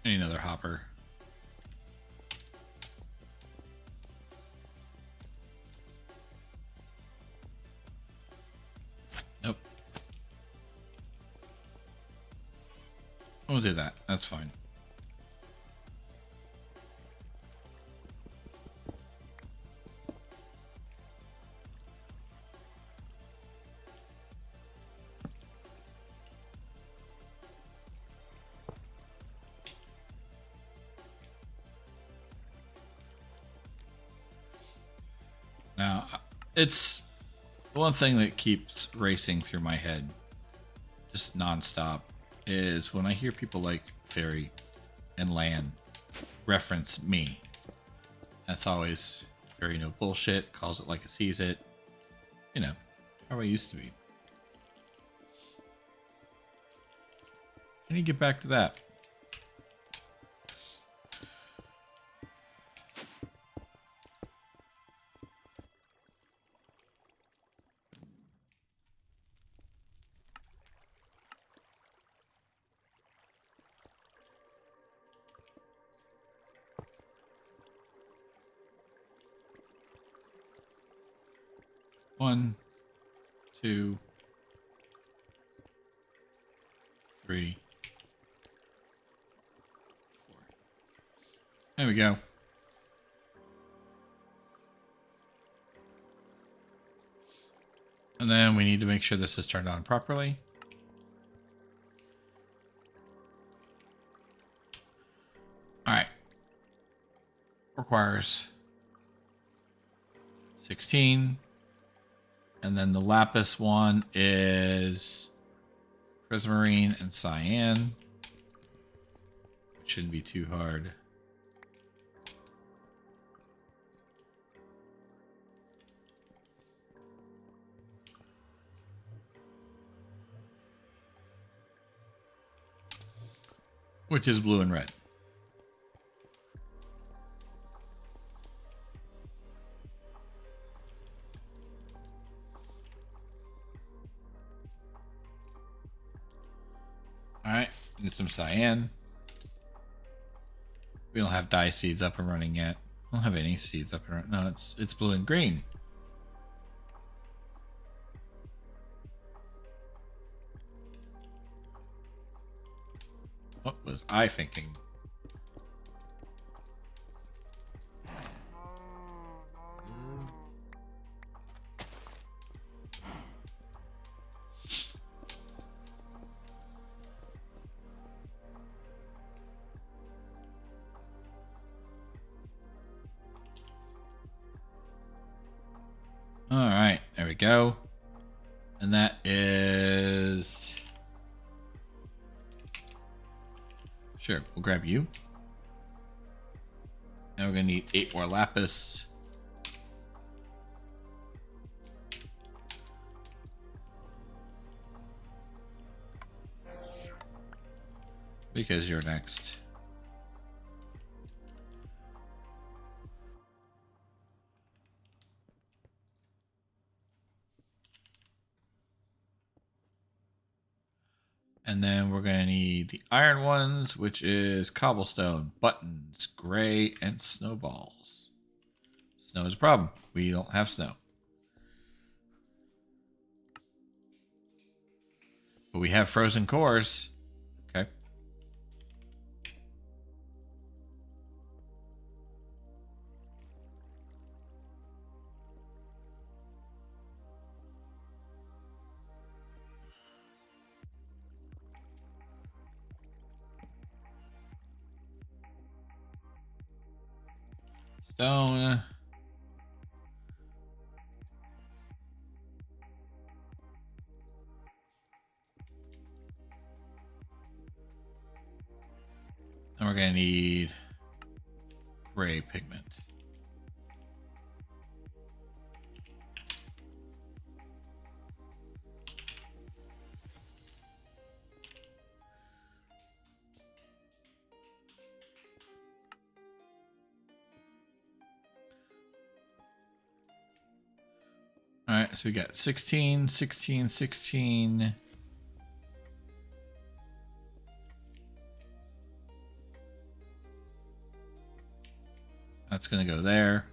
S1: I need another hopper. Nope. We'll do that. That's fine. Now, it's one thing that keeps racing through my head, just nonstop, is when I hear people like Fairy and Lan reference me. That's always very no bullshit, calls it like it sees it. You know, how I used to be. I need to get back to that. One, 2, 3, 4. There we go. And then we need to make sure this is turned on properly. All right. Requires 16. And then the lapis one is prismarine and cyan. It shouldn't be too hard. Which is blue and red. Alright, get some cyan. We don't have dye seeds up and running yet. I don't have any seeds up here. No, it's blue and green. What was I thinking? All right, there we go. And that is... Sure, we'll grab you. Now we're going to need 8 more lapis. Because you're next. And then we're going to need the iron ones, which is cobblestone, buttons, gray, and snowballs. Snow is a problem. We don't have snow. But we have frozen cores. Okay. Stone. And we're going to need gray pigment. All right, so we got 16, 16, 16. That's going to go there.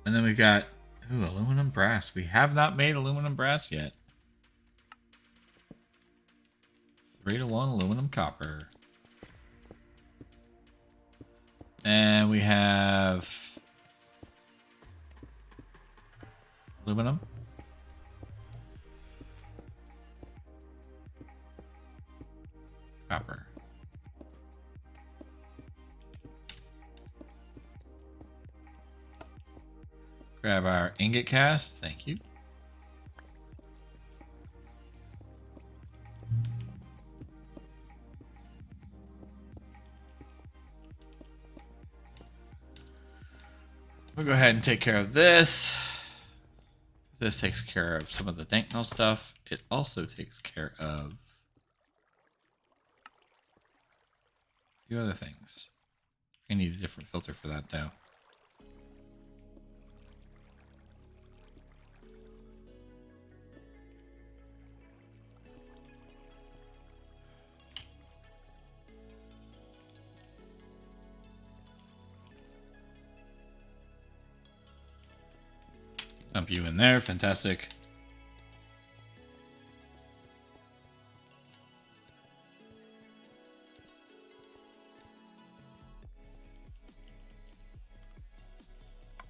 S1: And then we got, ooh, aluminum brass. We have not made aluminum brass yet. 3-1 aluminum copper. And we have aluminum. Copper. Grab our ingot cast. Thank you. We'll go ahead and take care of this. This takes care of some of the danknell stuff. It also takes care of a few other things. I need a different filter for that though. Dump you in there. Fantastic.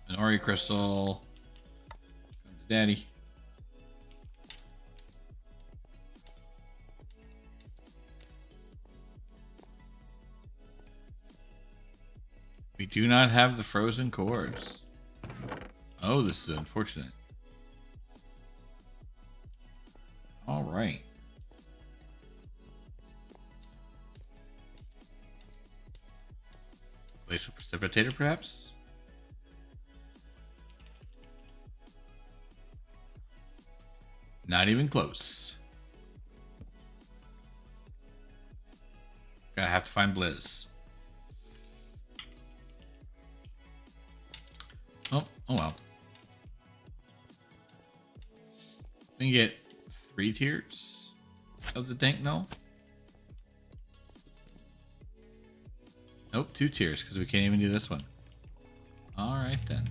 S1: An Ori crystal. Come to Daddy. We do not have the frozen cores. Oh, this is unfortunate. All right. Glacial precipitator, perhaps? Not even close. Gonna have to find Blizz. Oh well. We can get 3 tiers of the danknell. Nope, 2 tiers, because we can't even do this one. Alright then.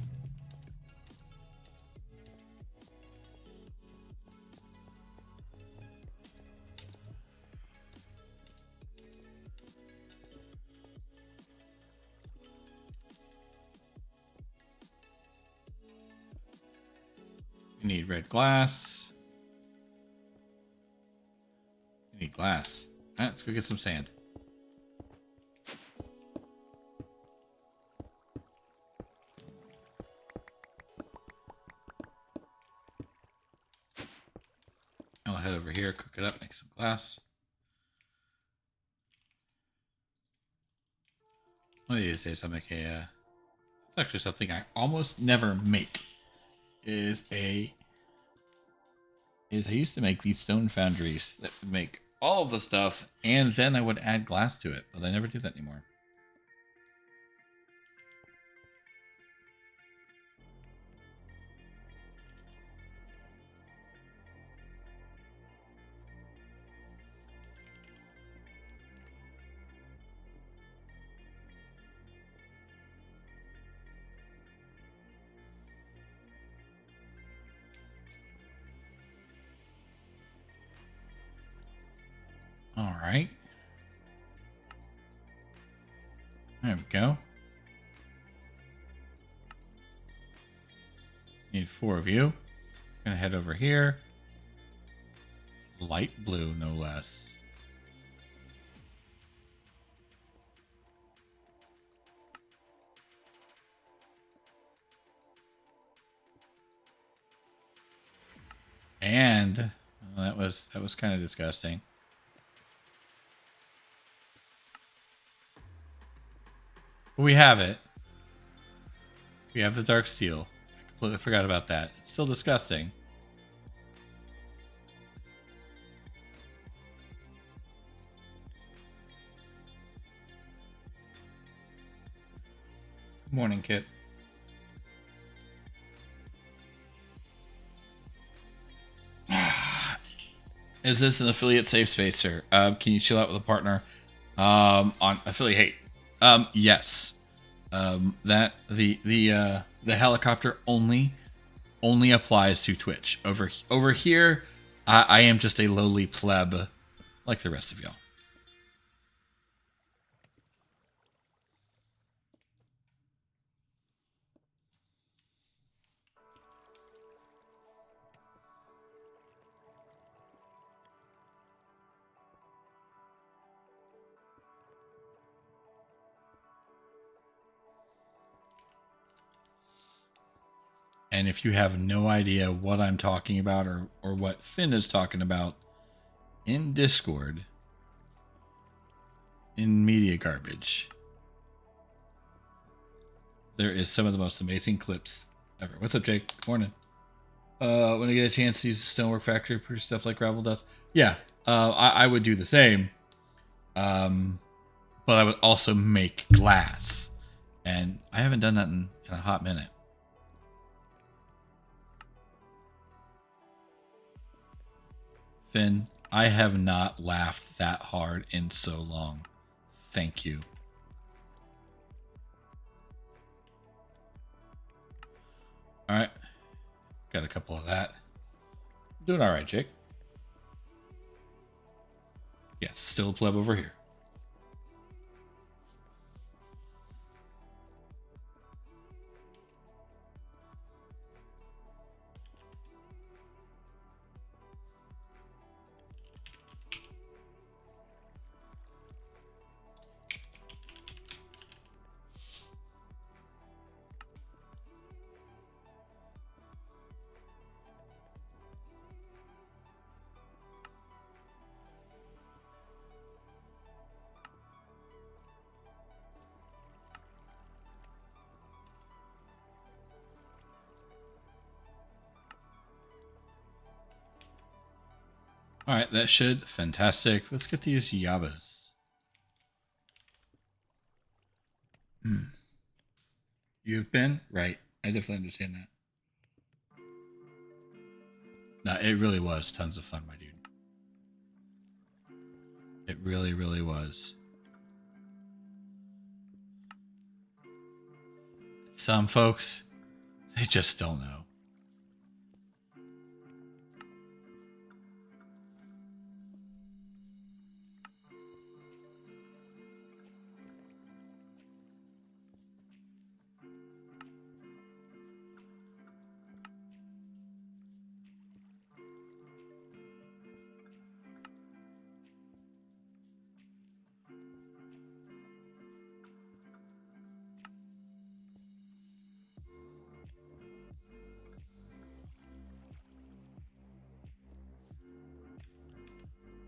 S1: We need red glass. We need glass. Alright, let's go get some sand. I'll head over here, cook it up, make some glass. One of these days I'll make a... it's actually something I almost never make. I used to make these stone foundries that would make all of the stuff, and then I would add glass to it, but I never do that anymore. All right. There we go. Need 4 of you. Gonna head over here. Light blue, no less. And well, that was kind of disgusting. We have it. We have the dark steel. I completely forgot about that. It's still disgusting. Good morning, Kit. Is this an affiliate safe space, sir? Can you chill out with a partner on affiliate? Yes. That the helicopter only applies to Twitch. Over here, I am just a lowly pleb, like the rest of y'all. And if you have no idea what I'm talking about or what Finn is talking about in Discord, in Media Garbage, there is some of the most amazing clips ever. What's up, Jake? Good morning. When I get a chance to use the Stonework Factory for stuff like gravel dust, yeah, I would do the same. But I would also make glass. And I haven't done that in a hot minute. Finn, I have not laughed that hard in so long. Thank you. Alright. Got a couple of that. Doing alright, Jake. Yes, still a pleb over here. All right, that should fantastic. Let's get these Yabas. You've been right. I definitely understand that. No, it really was tons of fun, my dude. It really, really was. some folks, they just don't know.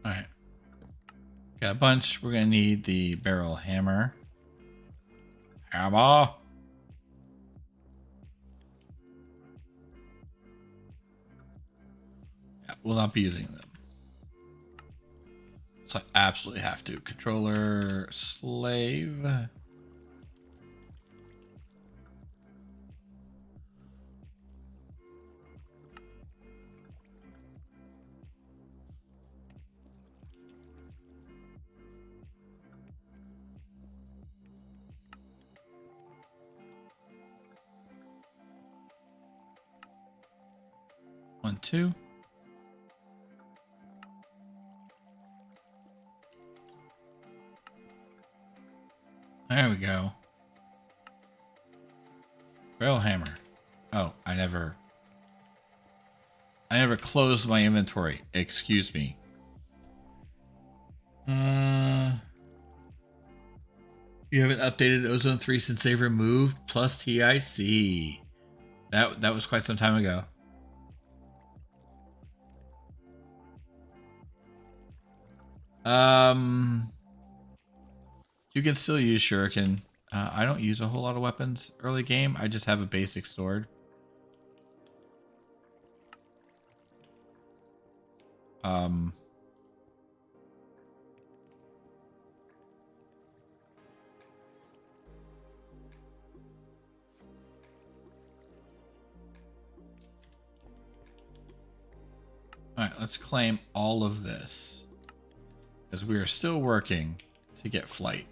S1: All right. Got a bunch. We're going to need the barrel hammer. Hammer. Yeah, we'll not be using them. So I absolutely have to. Controller slave. One, two. There we go. Barrel hammer. Oh, I never closed my inventory. Excuse me. You haven't updated Ozone 3 since they removed plus TIC. That was quite some time ago. You can still use shuriken. I don't use a whole lot of weapons early game. I just have a basic sword. Alright, let's claim all of this. Because we are still working to get flight.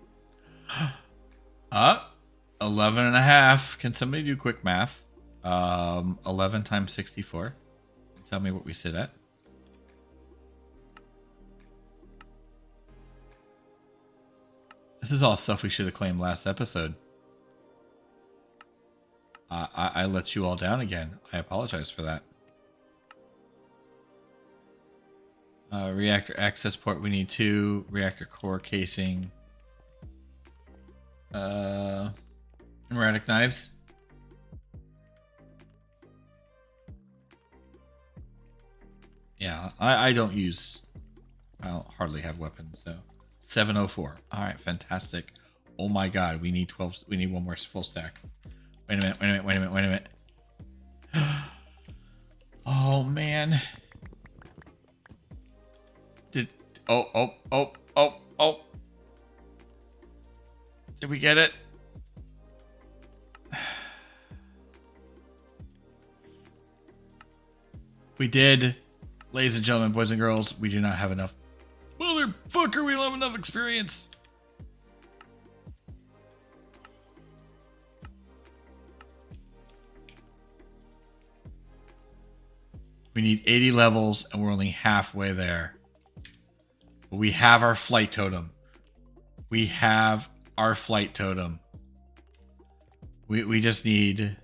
S1: 11 and a half. Can somebody do quick math? 11 times 64. Tell me what we sit at. This is all stuff we should have claimed last episode. I let you all down again. I apologize for that. Reactor access port, we need 2. Reactor core casing. Erratic knives. Yeah, I don't use... I don't hardly have weapons, so... 704. Alright, fantastic. Oh my god, we need 12... We need one more full stack. Wait a minute. Oh, man. Oh. Did we get it? We did. Ladies and gentlemen, boys and girls, we do not have enough. Motherfucker, we don't have enough experience. We need 80 levels, and we're only halfway there. But we have our flight totem. We just need...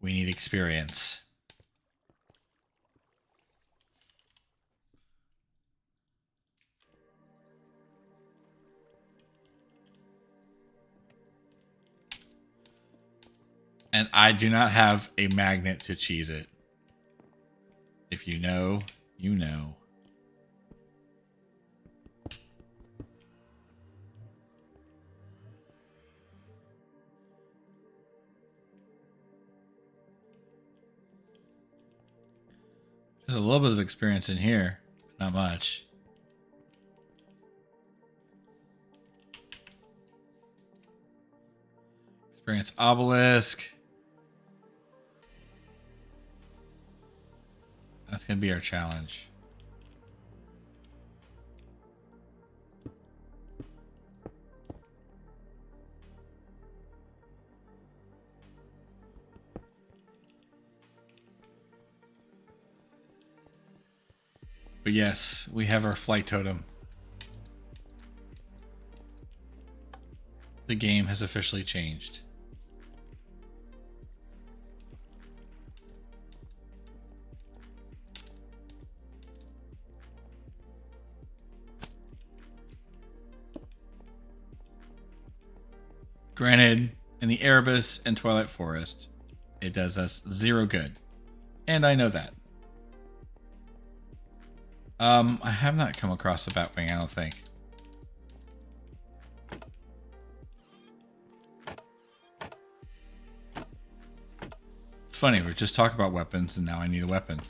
S1: We need experience. And I do not have a magnet to cheese it. If you know, you know. There's a little bit of experience in here, but not much. Experience obelisk. That's going to be our challenge. But yes, we have our flight totem. The game has officially changed. Granted, in the Erebus and Twilight Forest, it does us zero good. And I know that. I have not come across a Batwing, I don't think. It's funny, we're just talking about weapons and now I need a weapon.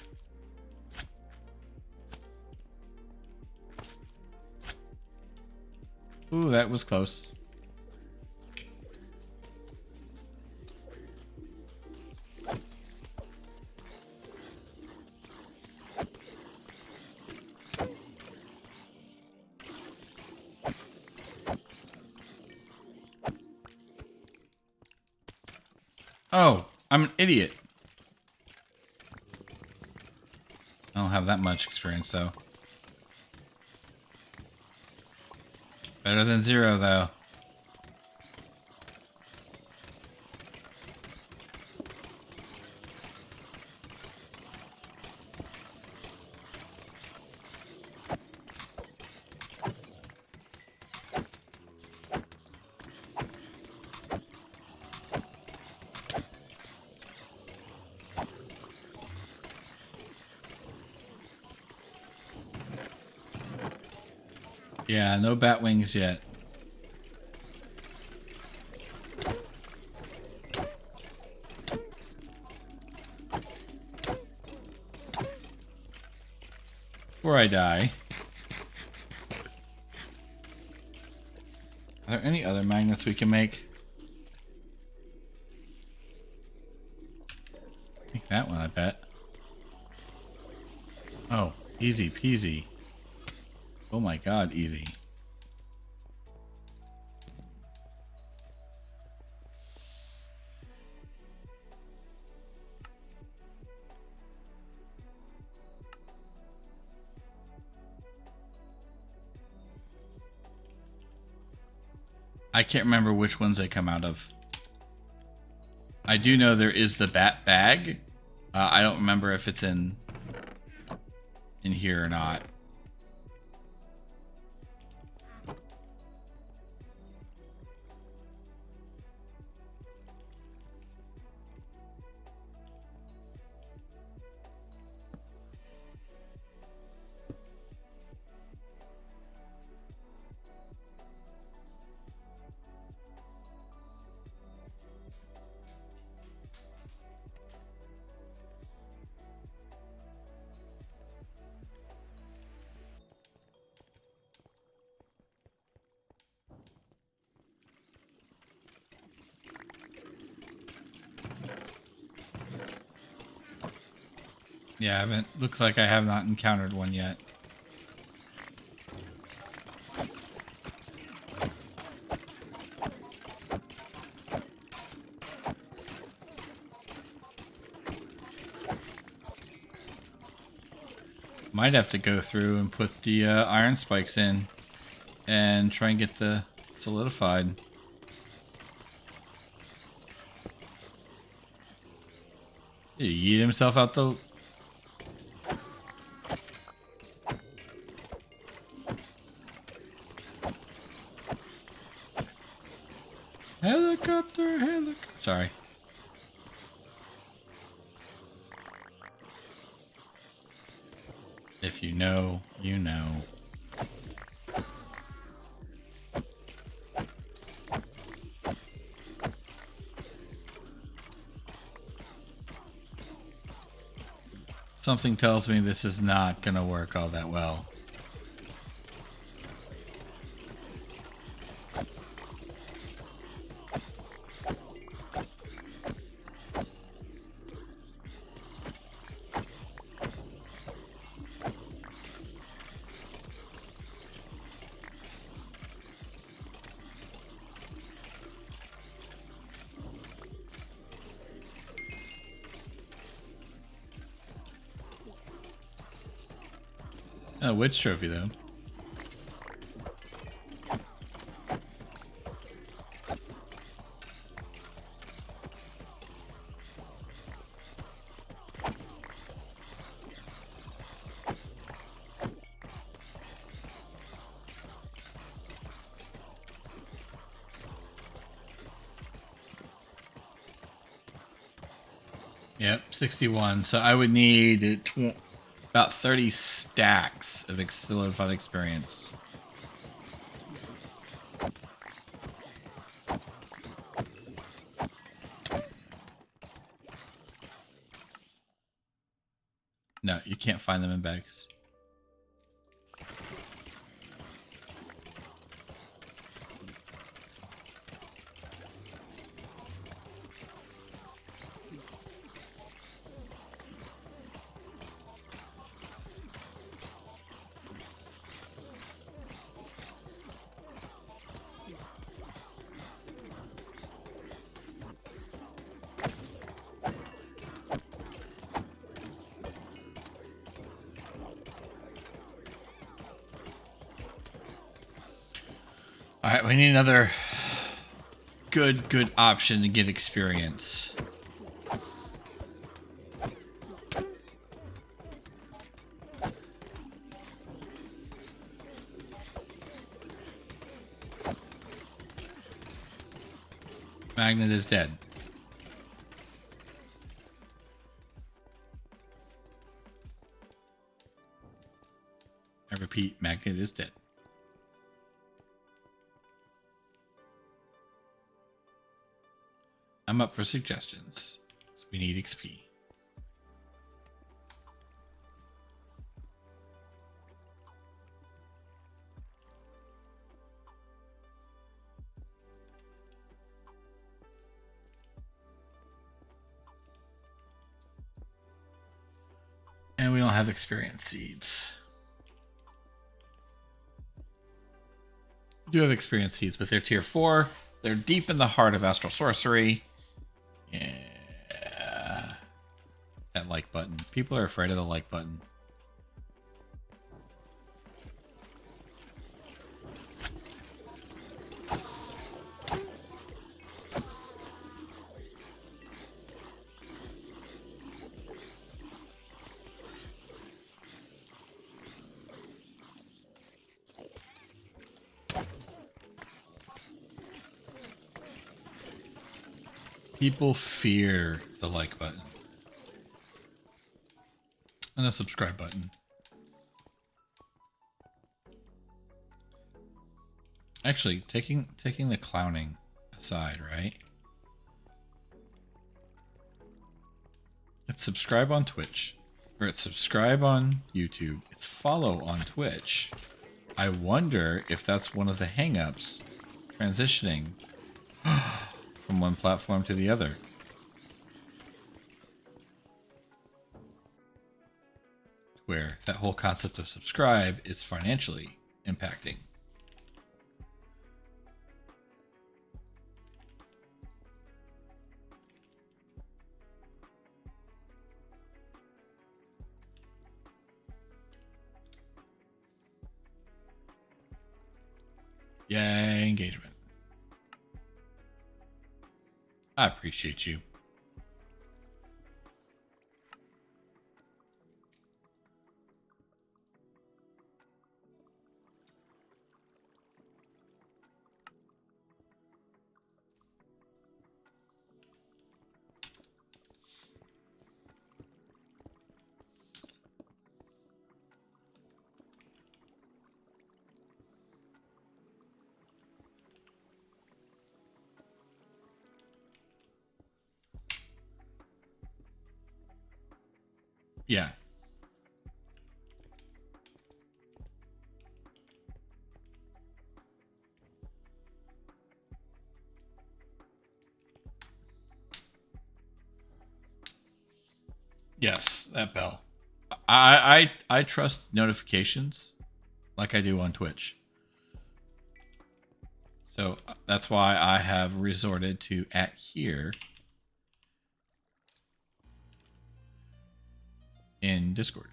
S1: Ooh, that was close. Oh, I'm an idiot. I don't have that much experience, though. Better than zero, though. Yeah, no Batwings yet. Before I die. Are there any other magnets we can make? Make that one, I bet. Oh, easy peasy. Oh my god, easy. I can't remember which ones they come out of. I do know there is the bat bag. I don't remember if it's in here or not. Yeah, I haven't. Looks like I have not encountered one yet. Might have to go through and put the iron spikes in and try and get the solidified. Did he yeet himself out the... Helicopter, helicopter. Sorry. If you know, you know. Something tells me this is not gonna work all that well. Oh, witch trophy though. Yep, 61. So I would need about 30 stacks of solidified experience. No, you can't find them in bags. All right, we need another good option to get experience. Magnet is dead. I repeat, Magnet is dead. I'm up for suggestions. So we need XP. And we don't have experience seeds. We do have experience seeds, but they're tier 4. They're deep in the heart of Astral Sorcery. Yeah. That like button. People are afraid of the like button. People fear the like button. And the subscribe button. Actually, taking the clowning aside, right? It's subscribe on Twitch. Or it's subscribe on YouTube. It's follow on Twitch. I wonder if that's one of the hangups transitioning from one platform to the other. Where that whole concept of subscribe is financially impacting. Yay, engagement. I appreciate you. Yeah. Yes, that bell. I trust notifications like I do on Twitch. So that's why I have resorted to @here in Discord.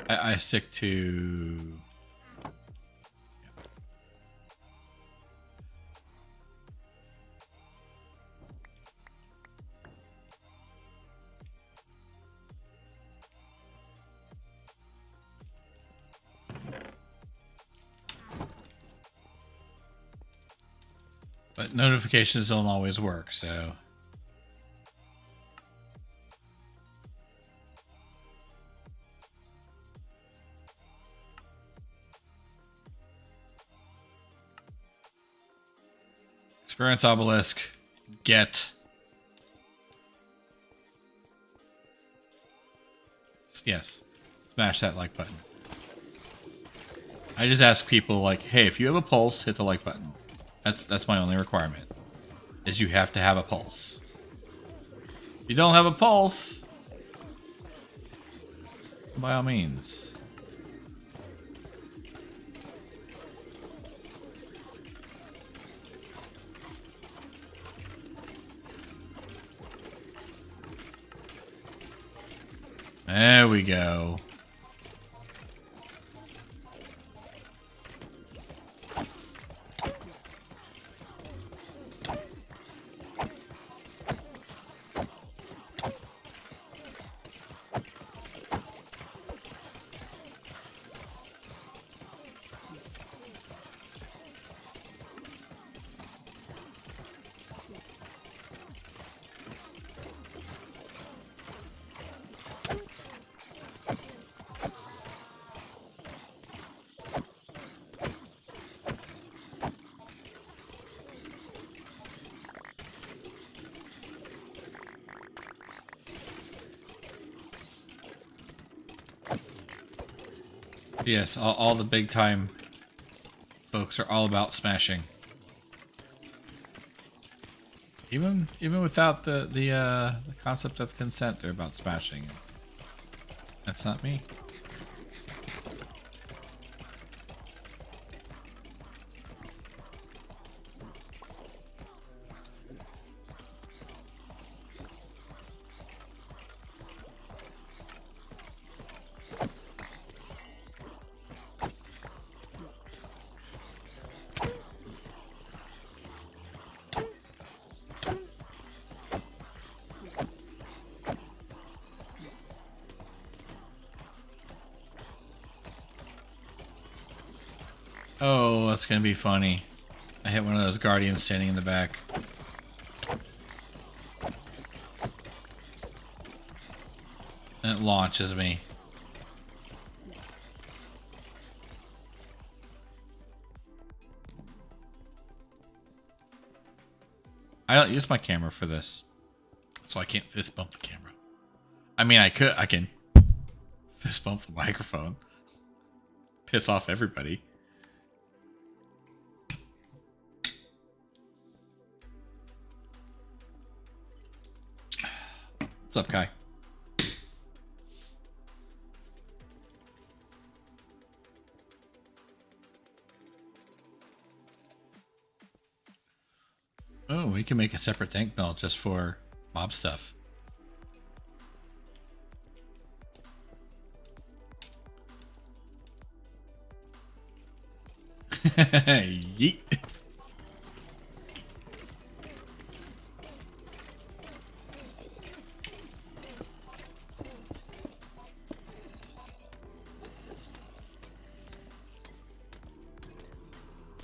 S1: I stick to... But notifications don't always work, so... Experience obelisk. Get. Yes. Smash that like button. I just ask people like, hey, if you have a pulse, hit the like button. That's my only requirement. Is you have to have a pulse. If you don't have a pulse, by all means. There we go. Yes, all the big time folks are all about smashing. Even without the concept of consent, they're about smashing. That's not me. Oh, that's gonna be funny. I hit one of those guardians standing in the back. And it launches me. I don't use my camera for this, so I can't fist bump the camera. I mean, I can fist bump the microphone. Piss off everybody. What's up, Kai? Oh, we can make a separate tank belt just for mob stuff. Yeet.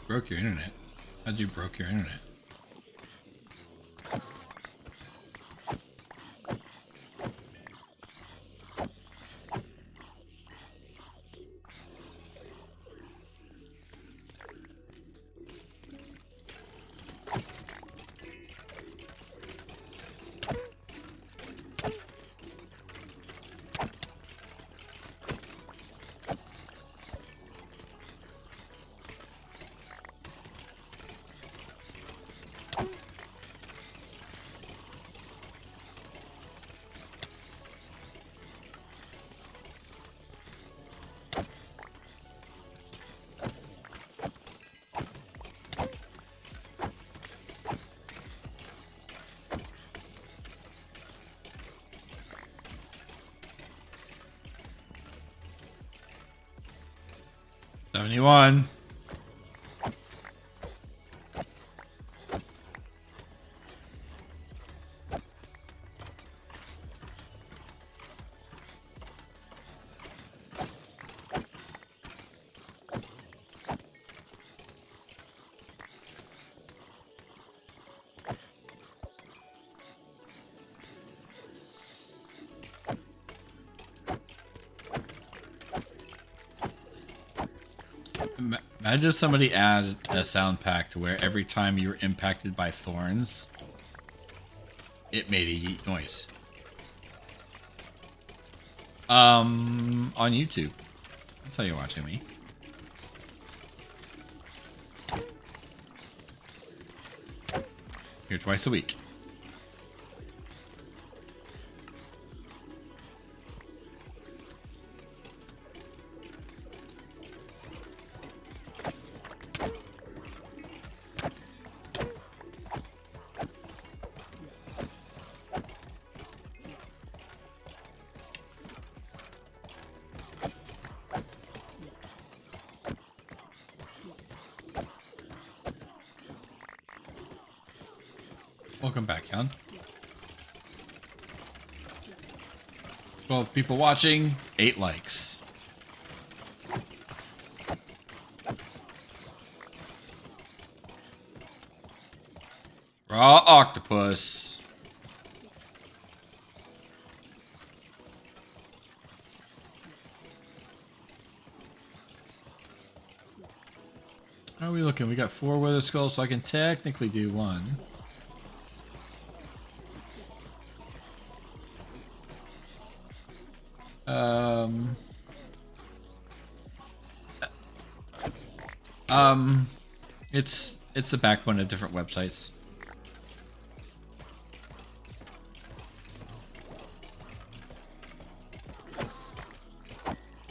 S1: Broke your internet. How'd you broke your internet? 71. Imagine if somebody added a sound pack to where every time you were impacted by thorns, it made a yeet noise. On YouTube. That's how you're watching me. Here twice a week. Welcome back, Jan. 12 people watching, 8 likes. Raw octopus. How are we looking? We got 4 wither skulls, so I can technically do 1. It's the backbone of different websites.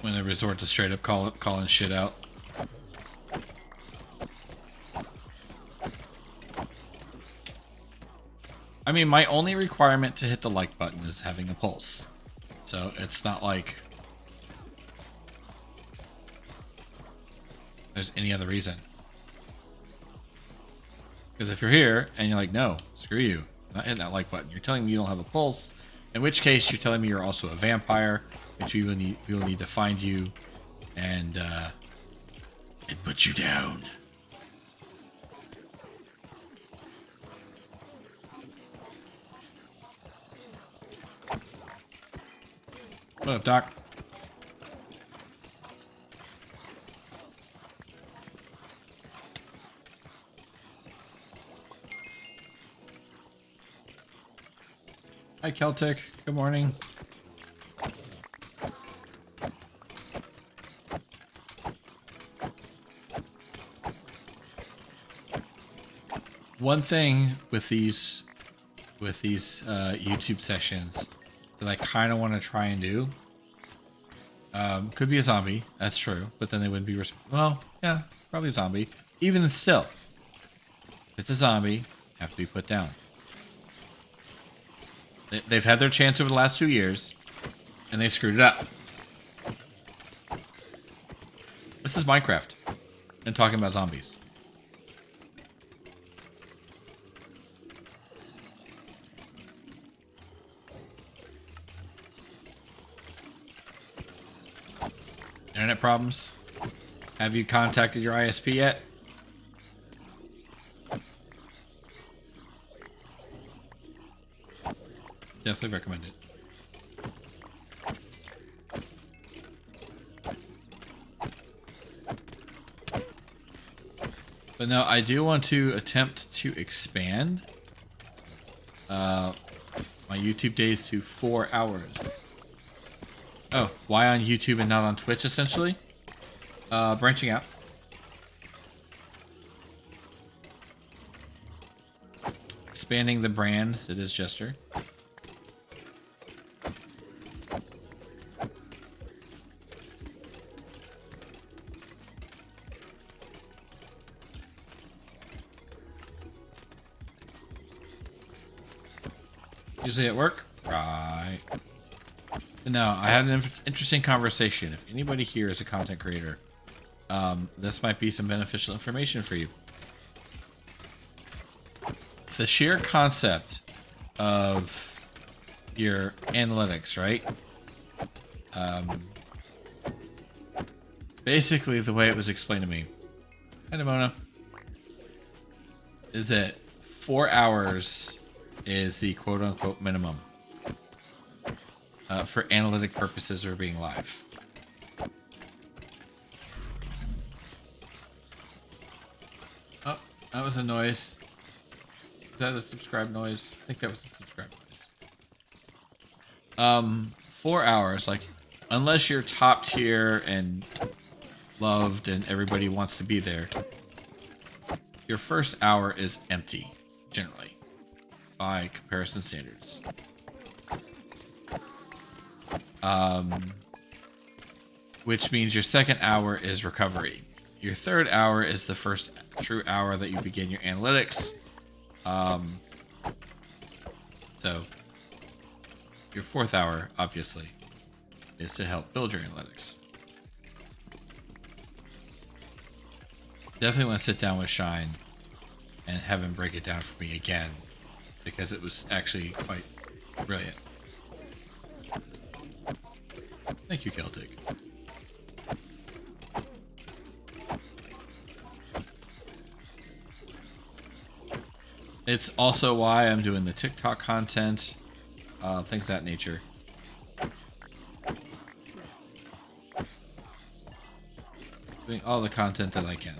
S1: When they resort to straight up calling shit out. I mean, my only requirement to hit the like button is having a pulse. So it's not like there's any other reason. Because if you're here and you're like, no, screw you, I'm not hitting that like button. You're telling me you don't have a pulse, in which case you're telling me you're also a vampire, which we will need to find you and put you down. What up, Doc? Hi, Celtic. Good morning. One thing with these YouTube sessions that I kind of want to try and do, could be a zombie. That's true, but then they wouldn't be. Well, yeah, probably a zombie. Even still, if it's a zombie, have to be put down. They've had their chance over the last 2 years, and they screwed it up. This is Minecraft, and talking about zombies. Internet problems? Have you contacted your ISP yet? Definitely recommend it. But no, I do want to attempt to expand my YouTube days to 4 hours. Oh, why on YouTube and not on Twitch, essentially? Branching out. Expanding the brand that is Jester. Usually at work? Right. But no, I had an interesting conversation. If anybody here is a content creator, this might be some beneficial information for you. The sheer concept of your analytics, right? Basically, the way it was explained to me, hi Nimona, is that 4 hours is the quote-unquote minimum for analytic purposes or being live. Oh, that was a noise. Is that a subscribe noise? I think that was a subscribe noise. 4 hours, like, unless you're top tier and loved and everybody wants to be there, your first hour is empty, generally, by comparison standards. Which means your second hour is recovery. Your third hour is the first true hour that you begin your analytics. So your fourth hour, obviously, is to help build your analytics. Definitely want to sit down with Shine and have him break it down for me again, because it was actually quite brilliant. Thank you, Celtic. It's also why I'm doing the TikTok content, things of that nature. Doing all the content that I can.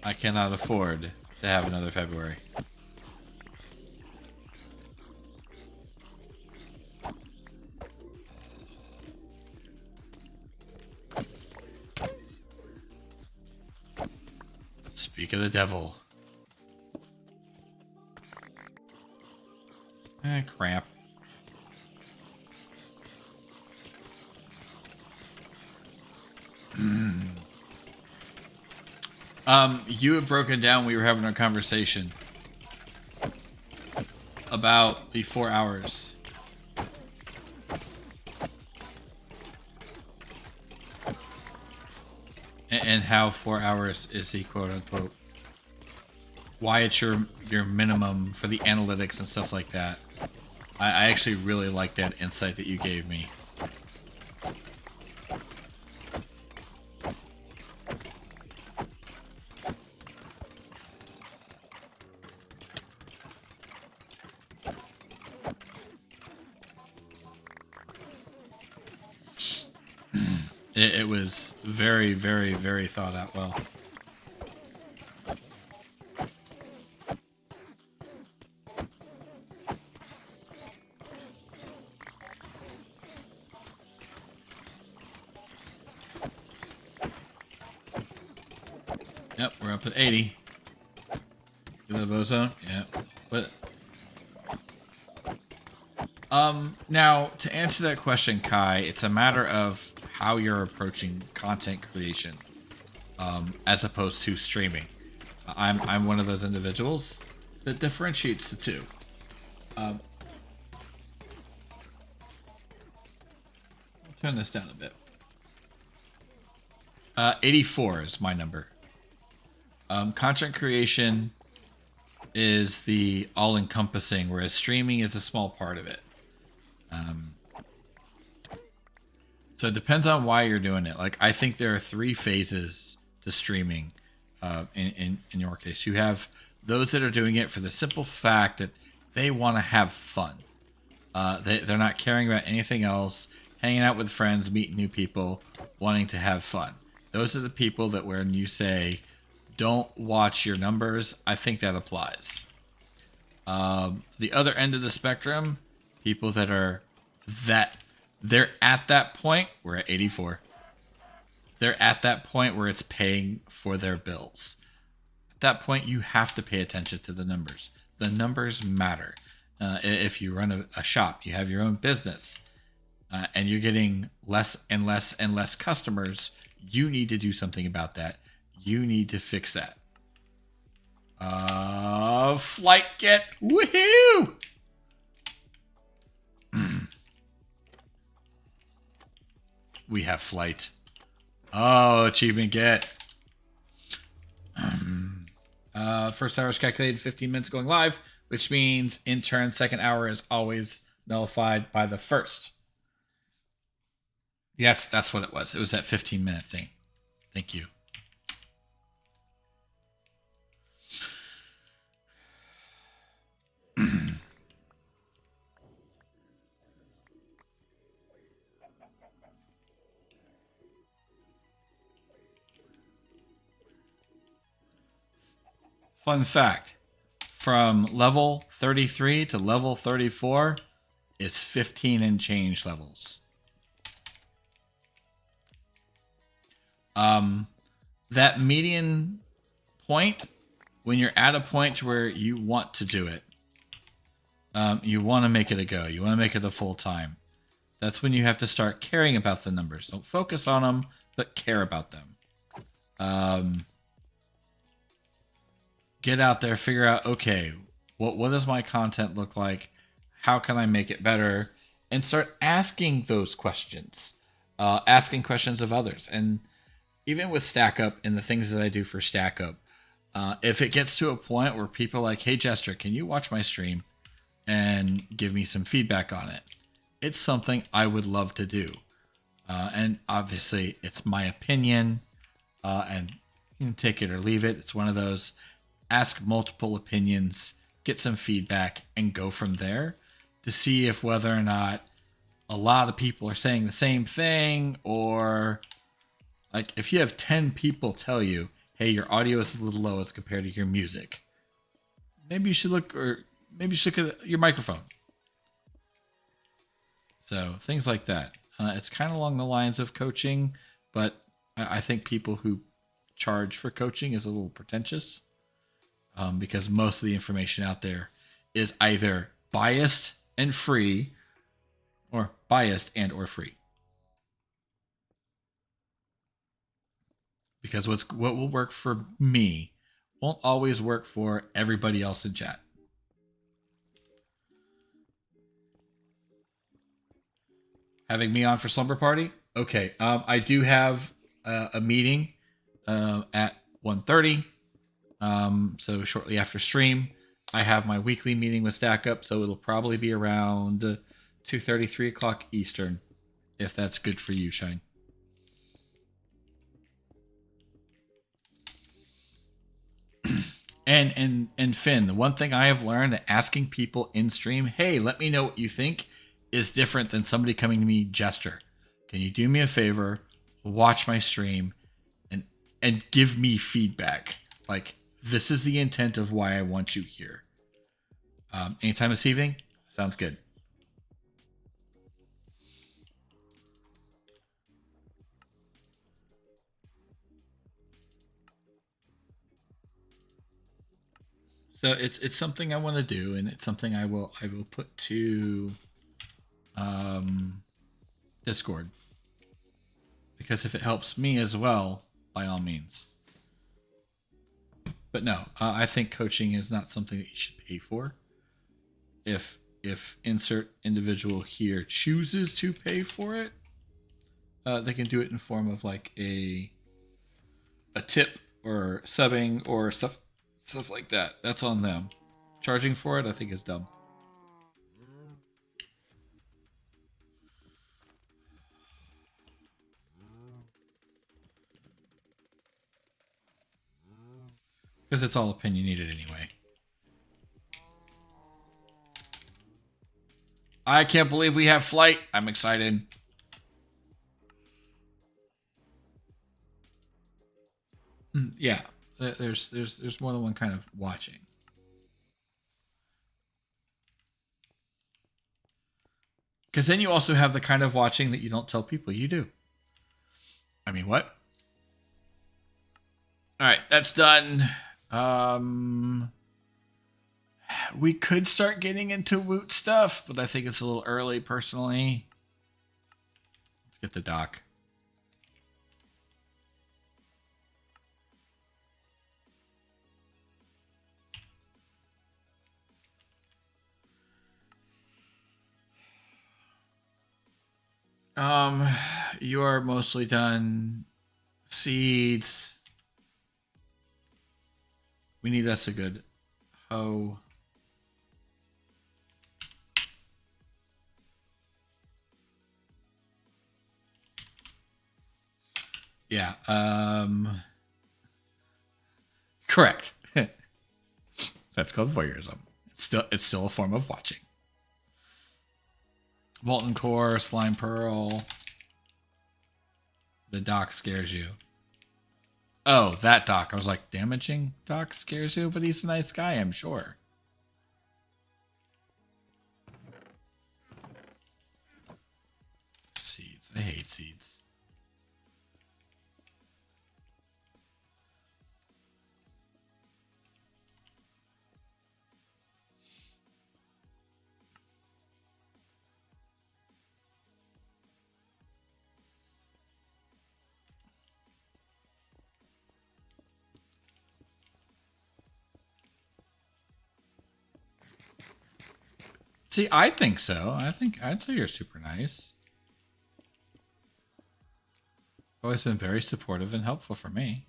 S1: I cannot afford to have another February. Speak of the devil. Crap. You had broken down, we were having a conversation about the 4 hours. And how 4 hours is the quote unquote, why it's your minimum for the analytics and stuff like that. I actually really like that insight that you gave me. It was very, very, very thought out well. Yep, we're up at 80. Mythic Ozone, yeah. But now to answer that question, Kai, it's a matter of how you're approaching content creation, as opposed to streaming. I'm one of those individuals that differentiates the two. I'll turn this down a bit. 84 is my number. Content creation is the all-encompassing, whereas streaming is a small part of it. So it depends on why you're doing it. Like, I think there are 3 phases to streaming. In your case, you have those that are doing it for the simple fact that they want to have fun. They're not caring about anything else, hanging out with friends, meeting new people, wanting to have fun. Those are the people that when you say, don't watch your numbers, I think that applies. The other end of the spectrum, people that are they're at that point, we're at 84. They're at that point where it's paying for their bills. At that point, you have to pay attention to the numbers. The numbers matter. If you run a shop, you have your own business, and you're getting less and less and less customers, you need to do something about that. You need to fix that. Flight kit. Woohoo! We have flight. Oh, achievement get. First hour is calculated 15 minutes going live, which means in turn, second hour is always nullified by the first. Yes, that's what it was. It was that 15-minute thing. Thank you. Fun fact, from level 33 to level 34 is 15 and change levels. That median point, when you're at a point where you want to do it, you want to make it a go. You want to make it a full time. That's when you have to start caring about the numbers. Don't focus on them, but care about them. Get out there, figure out, okay, what does my content look like? How can I make it better? And start asking those questions. Asking questions of others. And even with Stack Up and the things that I do for Stack Up, if it gets to a point where people are like, hey, Jester, can you watch my stream and give me some feedback on it? It's something I would love to do. And obviously, it's my opinion, and you can take it or leave it. It's one of those ask multiple opinions, get some feedback, and go from there to see if whether or not a lot of people are saying the same thing, or like if you have 10 people tell you, hey, your audio is a little low as compared to your music, maybe you should look at your microphone. So things like that. It's kind of along the lines of coaching, but I think people who charge for coaching is a little pretentious, because most of the information out there is either biased and free, or biased and or free. Because what will work for me won't always work for everybody else in chat. Having me on for Slumber Party? Okay. I do have a meeting at 1:30. So shortly after stream, I have my weekly meeting with Stack Up, so it'll probably be around 2:30, 3 o'clock Eastern, if that's good for you, Shine. And Finn, the one thing I have learned that asking people in stream, hey, let me know what you think, is different than somebody coming to me, Jester, can you do me a favor, watch my stream, and give me feedback? Like, this is the intent of why I want you here. Anytime this evening? Sounds good. So it's something I want to do, and it's something I will put to Discord, because if it helps me as well, by all means. But no, I think coaching is not something that you should pay for. If insert individual here chooses to pay for it, they can do it in form of like a tip or subbing or stuff like that. That's on them. Charging for it, I think, is dumb. Because it's all opinionated anyway. I can't believe we have flight. I'm excited. Yeah, there's more than one kind of watching. Because then you also have the kind of watching that you don't tell people you do. I mean, what? All right, that's done. We could start getting into Woot stuff, but I think it's a little early, personally. Let's get the doc. You are mostly done. Seeds. We need us a good hoe. Yeah. Correct. That's called voyeurism. It's still a form of watching. Molten core, slime pearl. The dock scares you. Oh, that dock. I was like, damaging dock scares you, but he's a nice guy, I'm sure. Seeds. I hate seeds. See, I think so. I'd say you're super nice. Always been very supportive and helpful for me.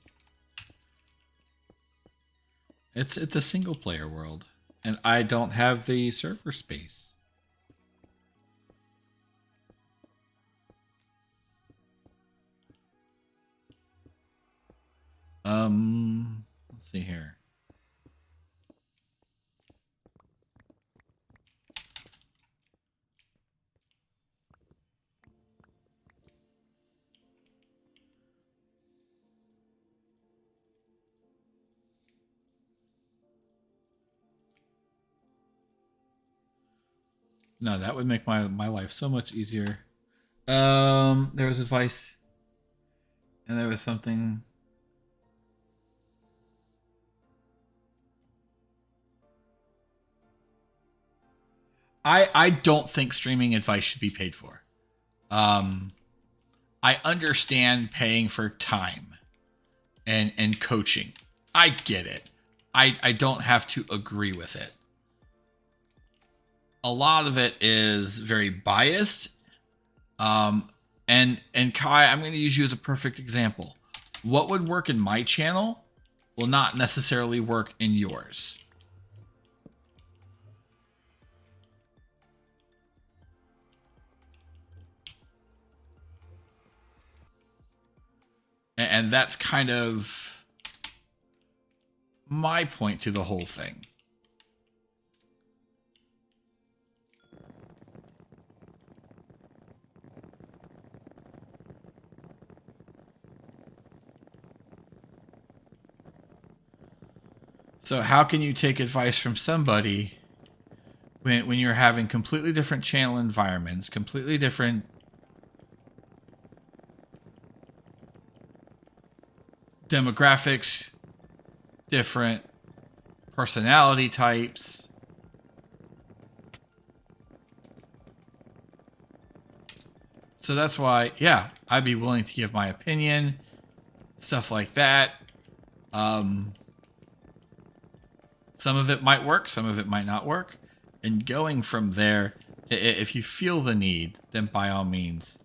S1: It's a single player world, and I don't have the server space. Let's see here. No, that would make my life so much easier. There was advice, and there was something. I don't think streaming advice should be paid for. I understand paying for time and coaching. I get it. I don't have to agree with it. A lot of it is very biased. And Kai, I'm going to use you as a perfect example. What would work in my channel will not necessarily work in yours. And that's kind of my point to the whole thing. So how can you take advice from somebody when you're having completely different channel environments, completely different demographics, different personality types? So that's why, yeah, I'd be willing to give my opinion, stuff like that. Some of it might work, some of it might not work. And going from there, if you feel the need, then by all means,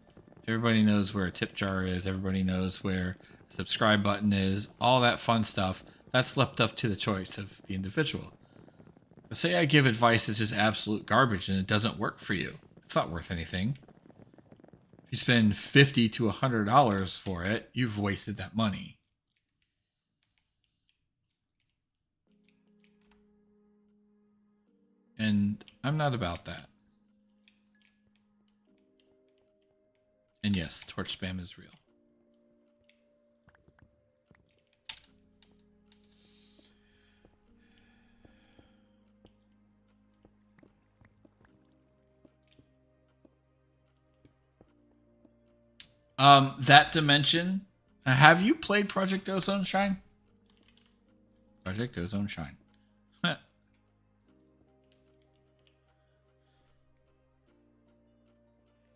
S1: everybody knows where a tip jar is. Everybody knows where a subscribe button is. All that fun stuff. That's left up to the choice of the individual. But say I give advice that's just absolute garbage and it doesn't work for you. It's not worth anything. If you spend $50 to $100 for it, you've wasted that money. And I'm not about that. And yes, torch spam is real. That dimension. Have you played Project Ozone Shine? Project Ozone Shine.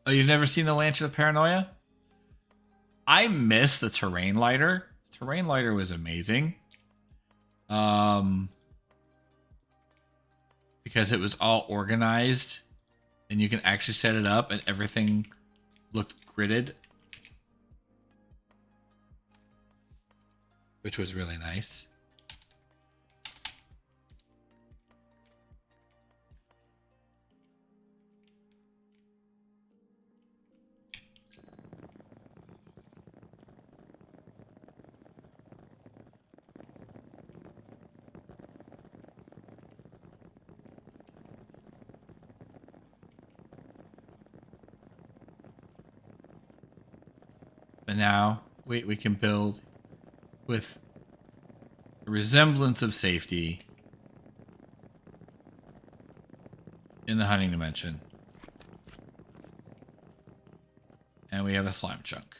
S1: Oh, you've never seen the Lantern of Paranoia? I miss the terrain lighter. Terrain lighter was amazing. Because it was all organized and you can actually set it up and everything looked gridded. which was really nice. But now we can build with a resemblance of safety in the hunting dimension. And we have a slime chunk.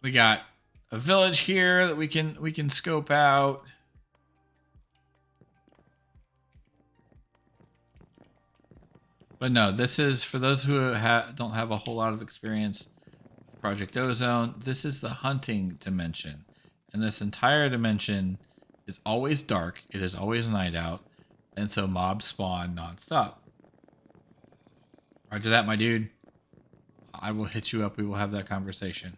S1: We got a village here that we can scope out. But no, this is for those who don't have a whole lot of experience with Project Ozone. This is the hunting dimension, and this entire dimension is always dark. It is always night out, and so mobs spawn nonstop. Roger that, my dude. I will hit you up. We will have that conversation.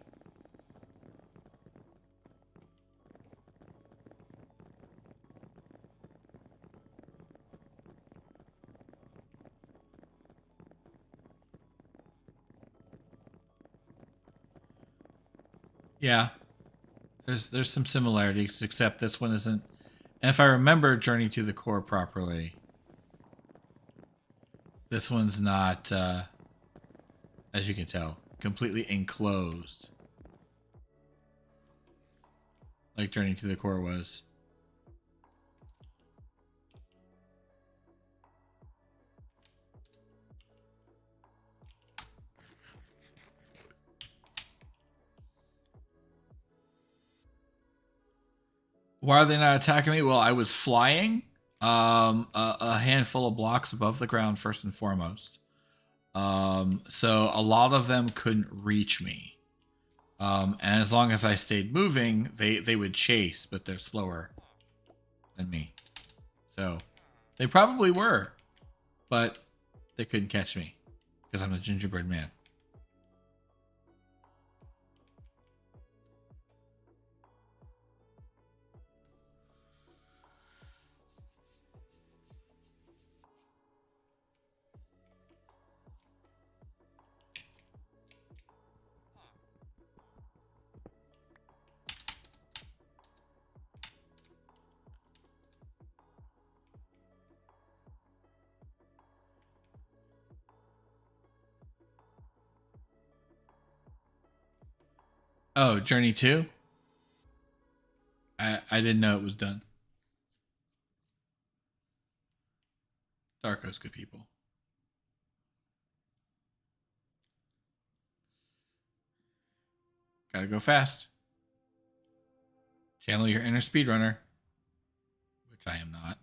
S1: Yeah, there's some similarities, except this one isn't. And if I remember Journey to the Core properly, this one's not, as you can tell, completely enclosed, like Journey to the Core was. Why are they not attacking me? Well, I was flying a handful of blocks above the ground first and foremost. So a lot of them couldn't reach me. And as long as I stayed moving, they would chase, but they're slower than me. So they probably were, but they couldn't catch me because I'm a gingerbread man. Oh, Journey 2? I didn't know it was done. Darko's good people. Gotta go fast. Channel your inner speedrunner, which I am not.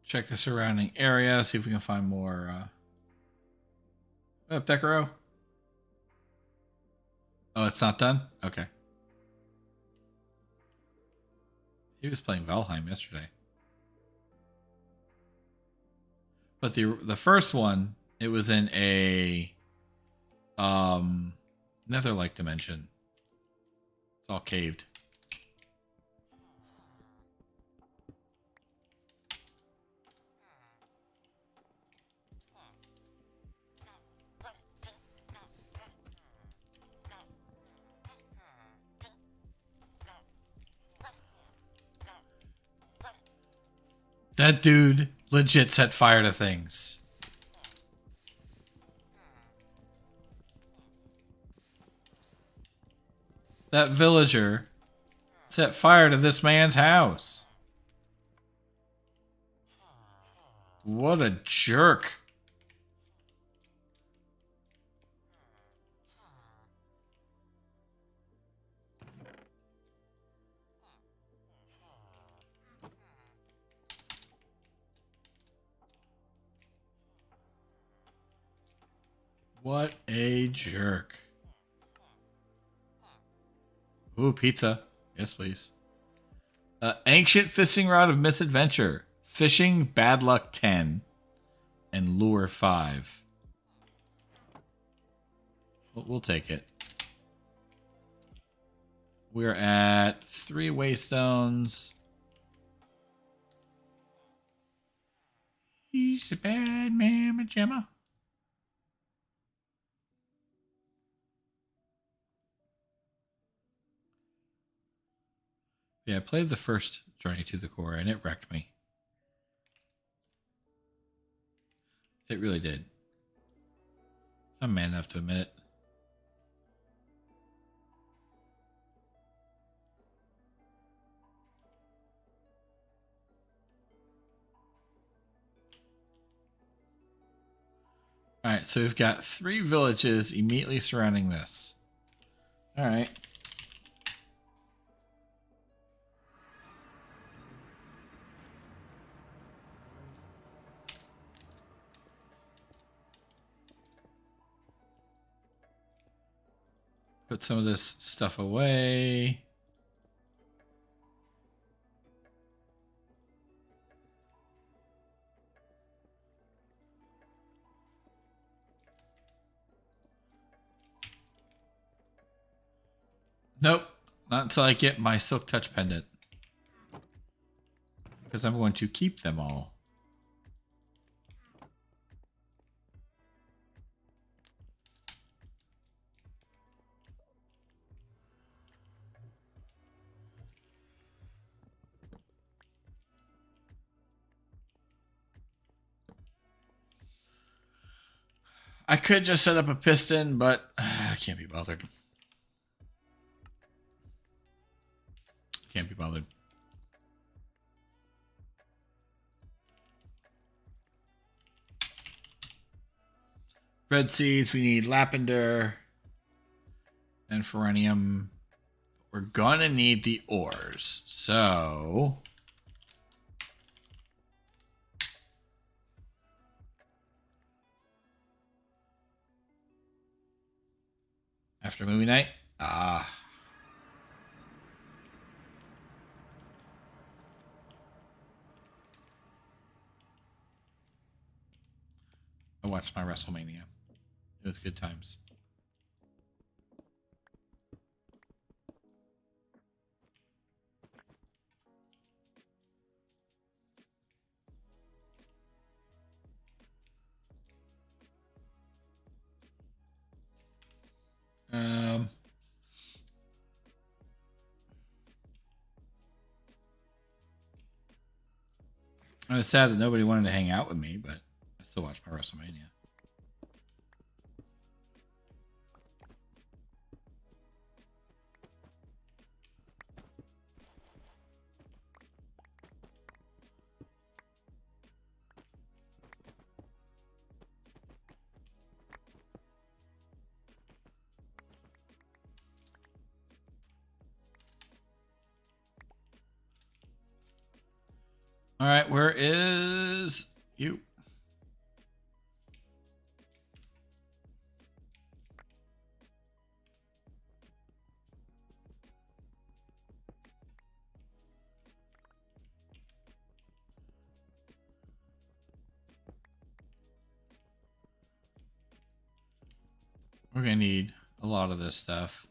S1: Check the surrounding area, see if we can find more. Oh, Decaro. Oh, it's not done? Okay. He was playing Valheim yesterday. But the first one, it was in a nether-like dimension. It's all caved. That dude legit set fire to things. That villager set fire to this man's house. What a jerk. What a jerk. Ooh, pizza. Yes, please. Ancient Fishing Rod of Misadventure. Fishing Bad Luck 10. And Lure 5. We'll take it. We're at 3 waystones. He's a bad man, Gemma. Yeah, I played the first Journey to the Core, and it wrecked me. It really did. I'm man enough to admit it. Alright, so we've got 3 villages immediately surrounding this. Alright. Put some of this stuff away. Nope. Not until I get my Silk Touch Pendant. Because I'm going to keep them all. I could just set up a piston, but I can't be bothered. Can't be bothered. Red seeds, we need lavender and ferronium. We're gonna need the ores. So after movie night? I watched my WrestleMania. It was good times. I was sad that nobody wanted to hang out with me, but I still watched my WrestleMania. All right, where is you? We're gonna need a lot of this stuff.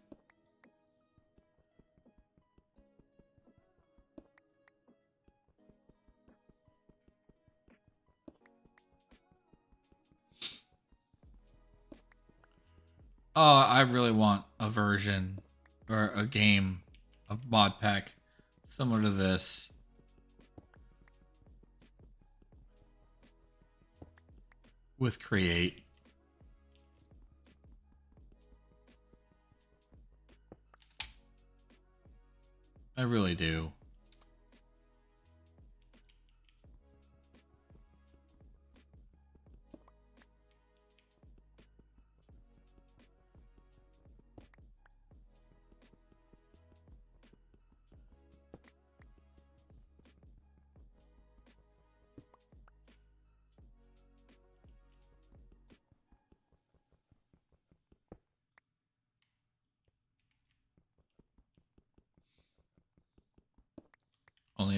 S1: Oh, I really want a version or a game, a mod pack similar to this. With Create. I really do.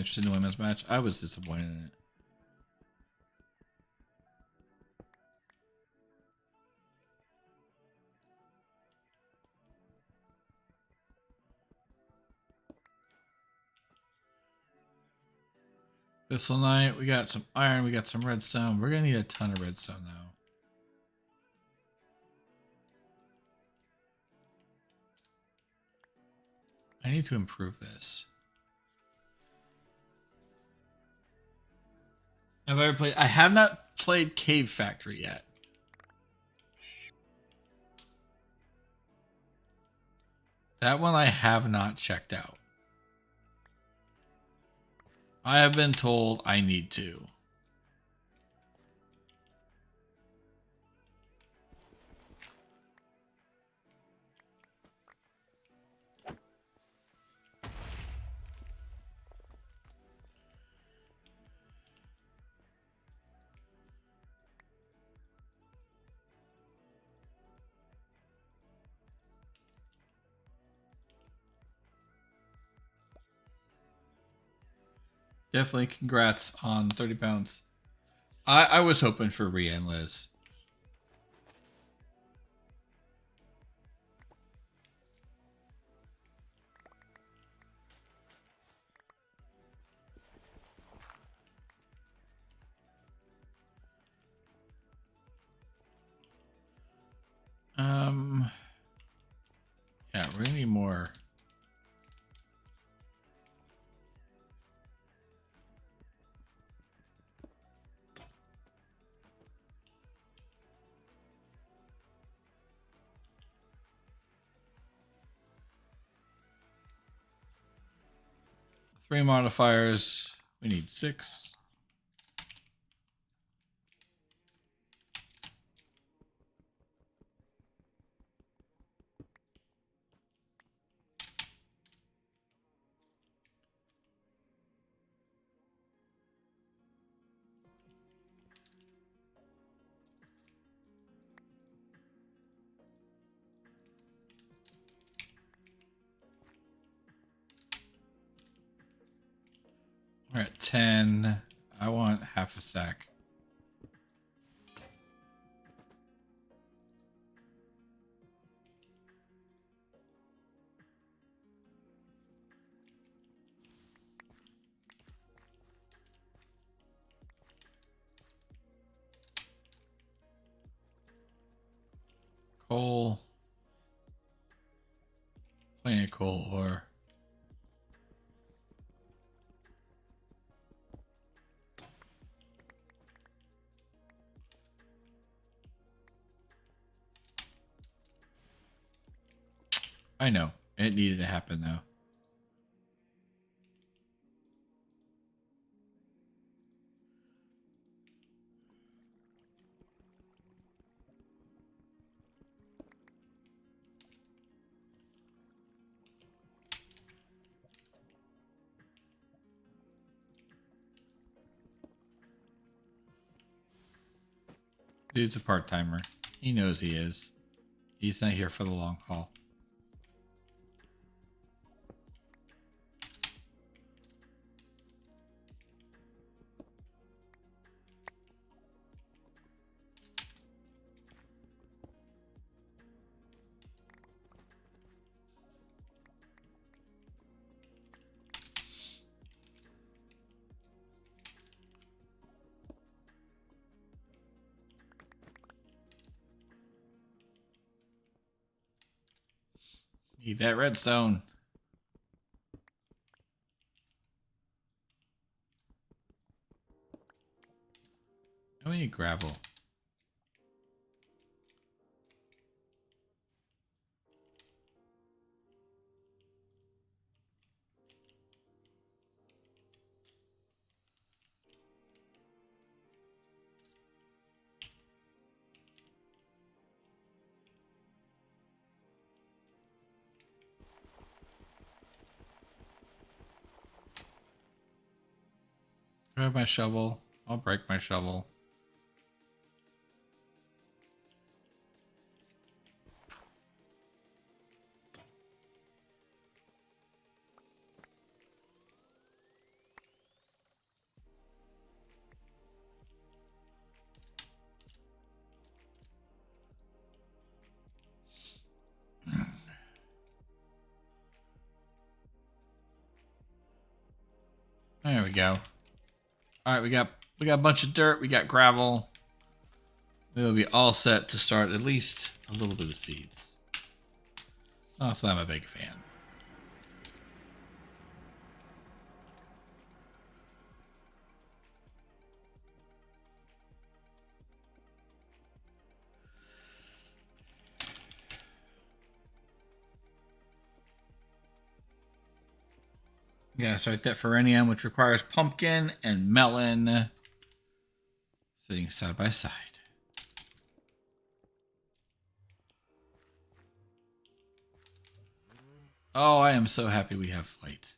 S1: interested in the women's match. I was disappointed in it. Thistle Knight, we got some iron, we got some redstone. We're gonna need a ton of redstone though. I need to improve this. Have I ever played? I have not played Cave Factory yet. That one I have not checked out. I have been told I need to. Definitely congrats on 30 pounds. I was hoping for Rhea and Liz. Yeah, we're gonna need more. Three modifiers. We need 6. We're at 10. I want half a stack. Coal. Plenty of coal ore. I know. It needed to happen though. Dude's a part-timer. He knows he is. He's not here for the long haul. Need that redstone. And we need gravel. Grab my shovel. I'll break my shovel. There we go. All right, we got a bunch of dirt. We got gravel. We'll be all set to start at least a little bit of seeds. Oh, so I'm a big fan. Yeah, start that Ferenium, which requires pumpkin and melon sitting side by side. Oh, I am so happy we have flight.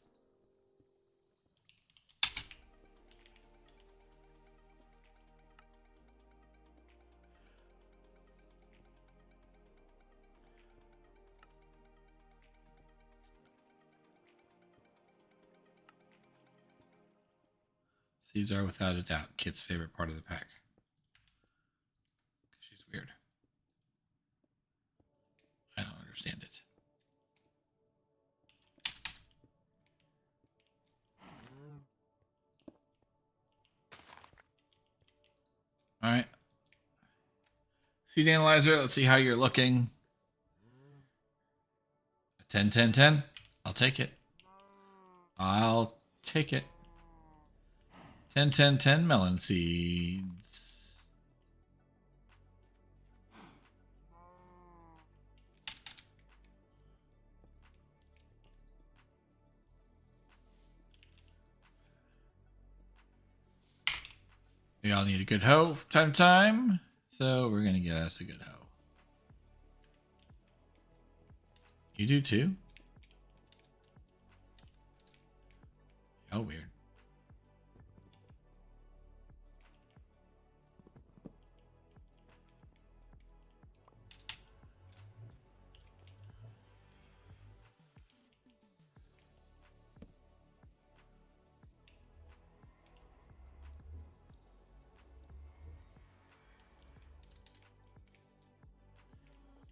S1: Seeds are without a doubt Kit's favorite part of the pack. She's weird. I don't understand it. All right. Seed analyzer, let's see how you're looking. 10, 10, 10. I'll take it. I'll take it. 10, 10, 10 melon seeds. We all need a good hoe from time to time. So we're going to get us a good hoe. You do too? Oh, weird.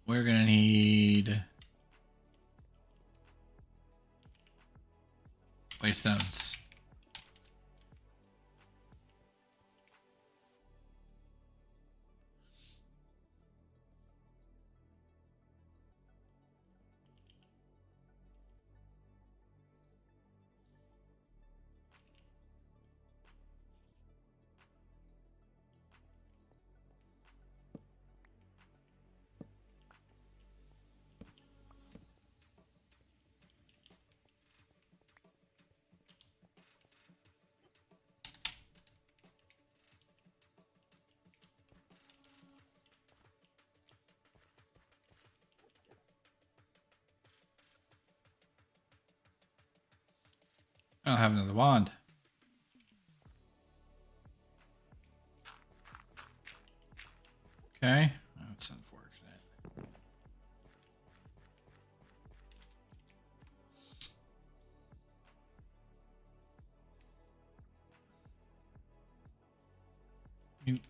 S1: We're going to need white stones. I don't have another wand. Okay. That's unfortunate.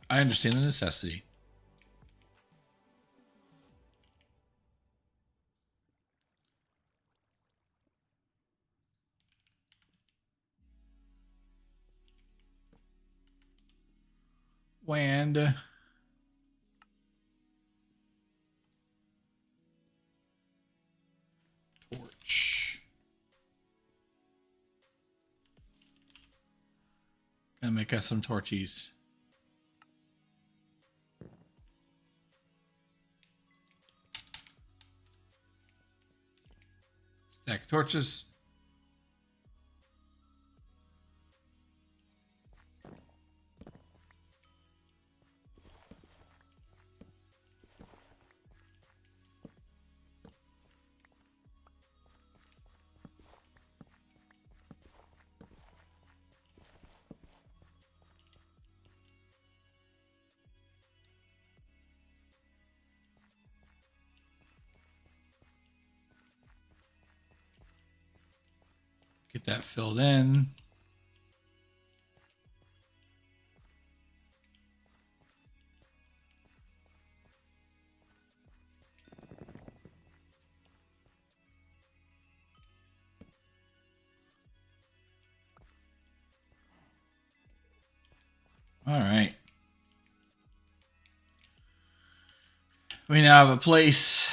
S1: I understand the necessity. Wand. Torch. Gonna make us some torchies. Stack of torches. Get that filled in. All right. We now have a place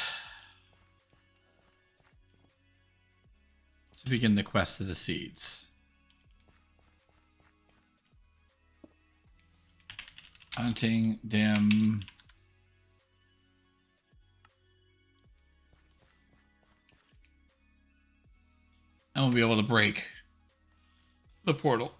S1: to begin the quest of the seeds. Hunting them. And we'll be able to break the portal.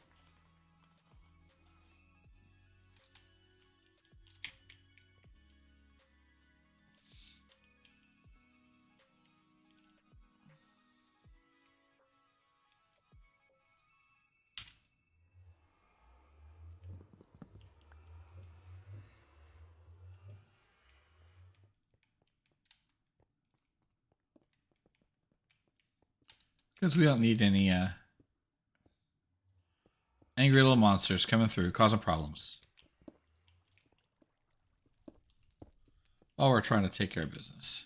S1: Because we don't need any angry little monsters coming through, causing problems. While we're trying to take care of business.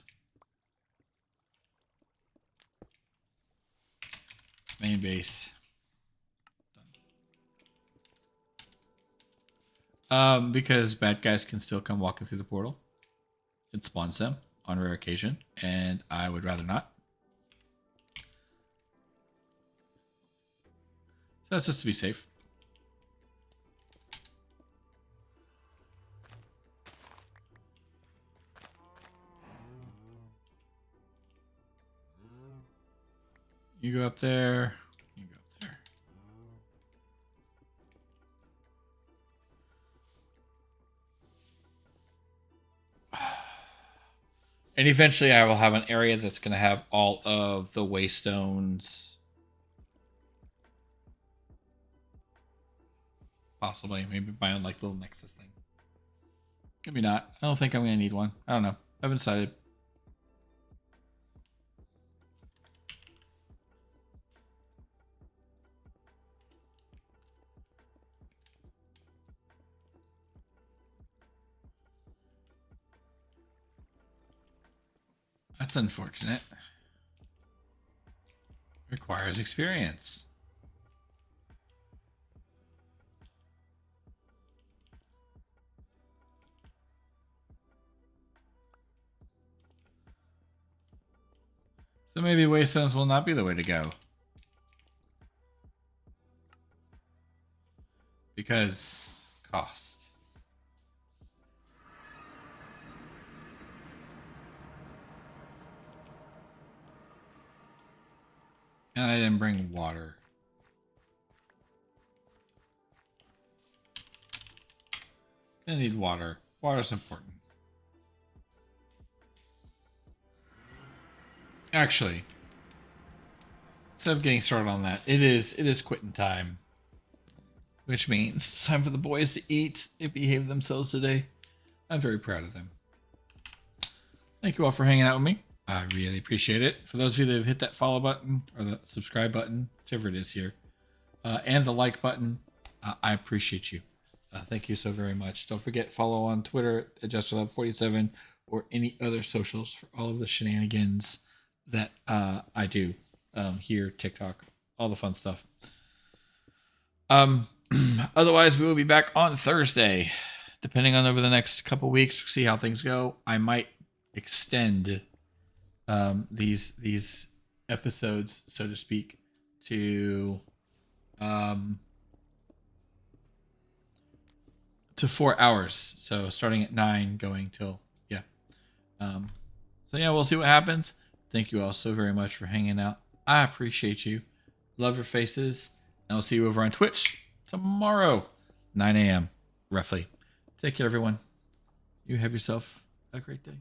S1: Main base. Done. Because bad guys can still come walking through the portal. It spawns them on rare occasion, and I would rather not. So that's just to be safe. You go up there. You go up there. And eventually I will have an area that's going to have all of the waystones. Possibly. Maybe my own like little nexus thing. Maybe not. I don't think I'm going to need one. I don't know. I haven't decided. That's unfortunate. Requires experience. So maybe waystones will not be the way to go. Because cost. And I didn't bring water. I need water. Water's important. Actually, instead of getting started on that, it is quitting time. Which means it's time for the boys to eat. They behaved themselves today. I'm very proud of them. Thank you all for hanging out with me. I really appreciate it. For those of you that have hit that follow button or the subscribe button, whichever it is here, and the like button, I appreciate you. Thank you so very much. Don't forget, follow on Twitter at JusterLab47 or any other socials for all of the shenanigans that I do here, TikTok, all the fun stuff. Otherwise, we will be back on Thursday, depending on over the next couple weeks. See how things go. I might extend these episodes, so to speak, to 4 hours. So starting at 9, going till so yeah, we'll see what happens. Thank you all so very much for hanging out. I appreciate you. Love your faces. And I'll see you over on Twitch tomorrow, 9 a.m. roughly. Take care, everyone. You have yourself a great day.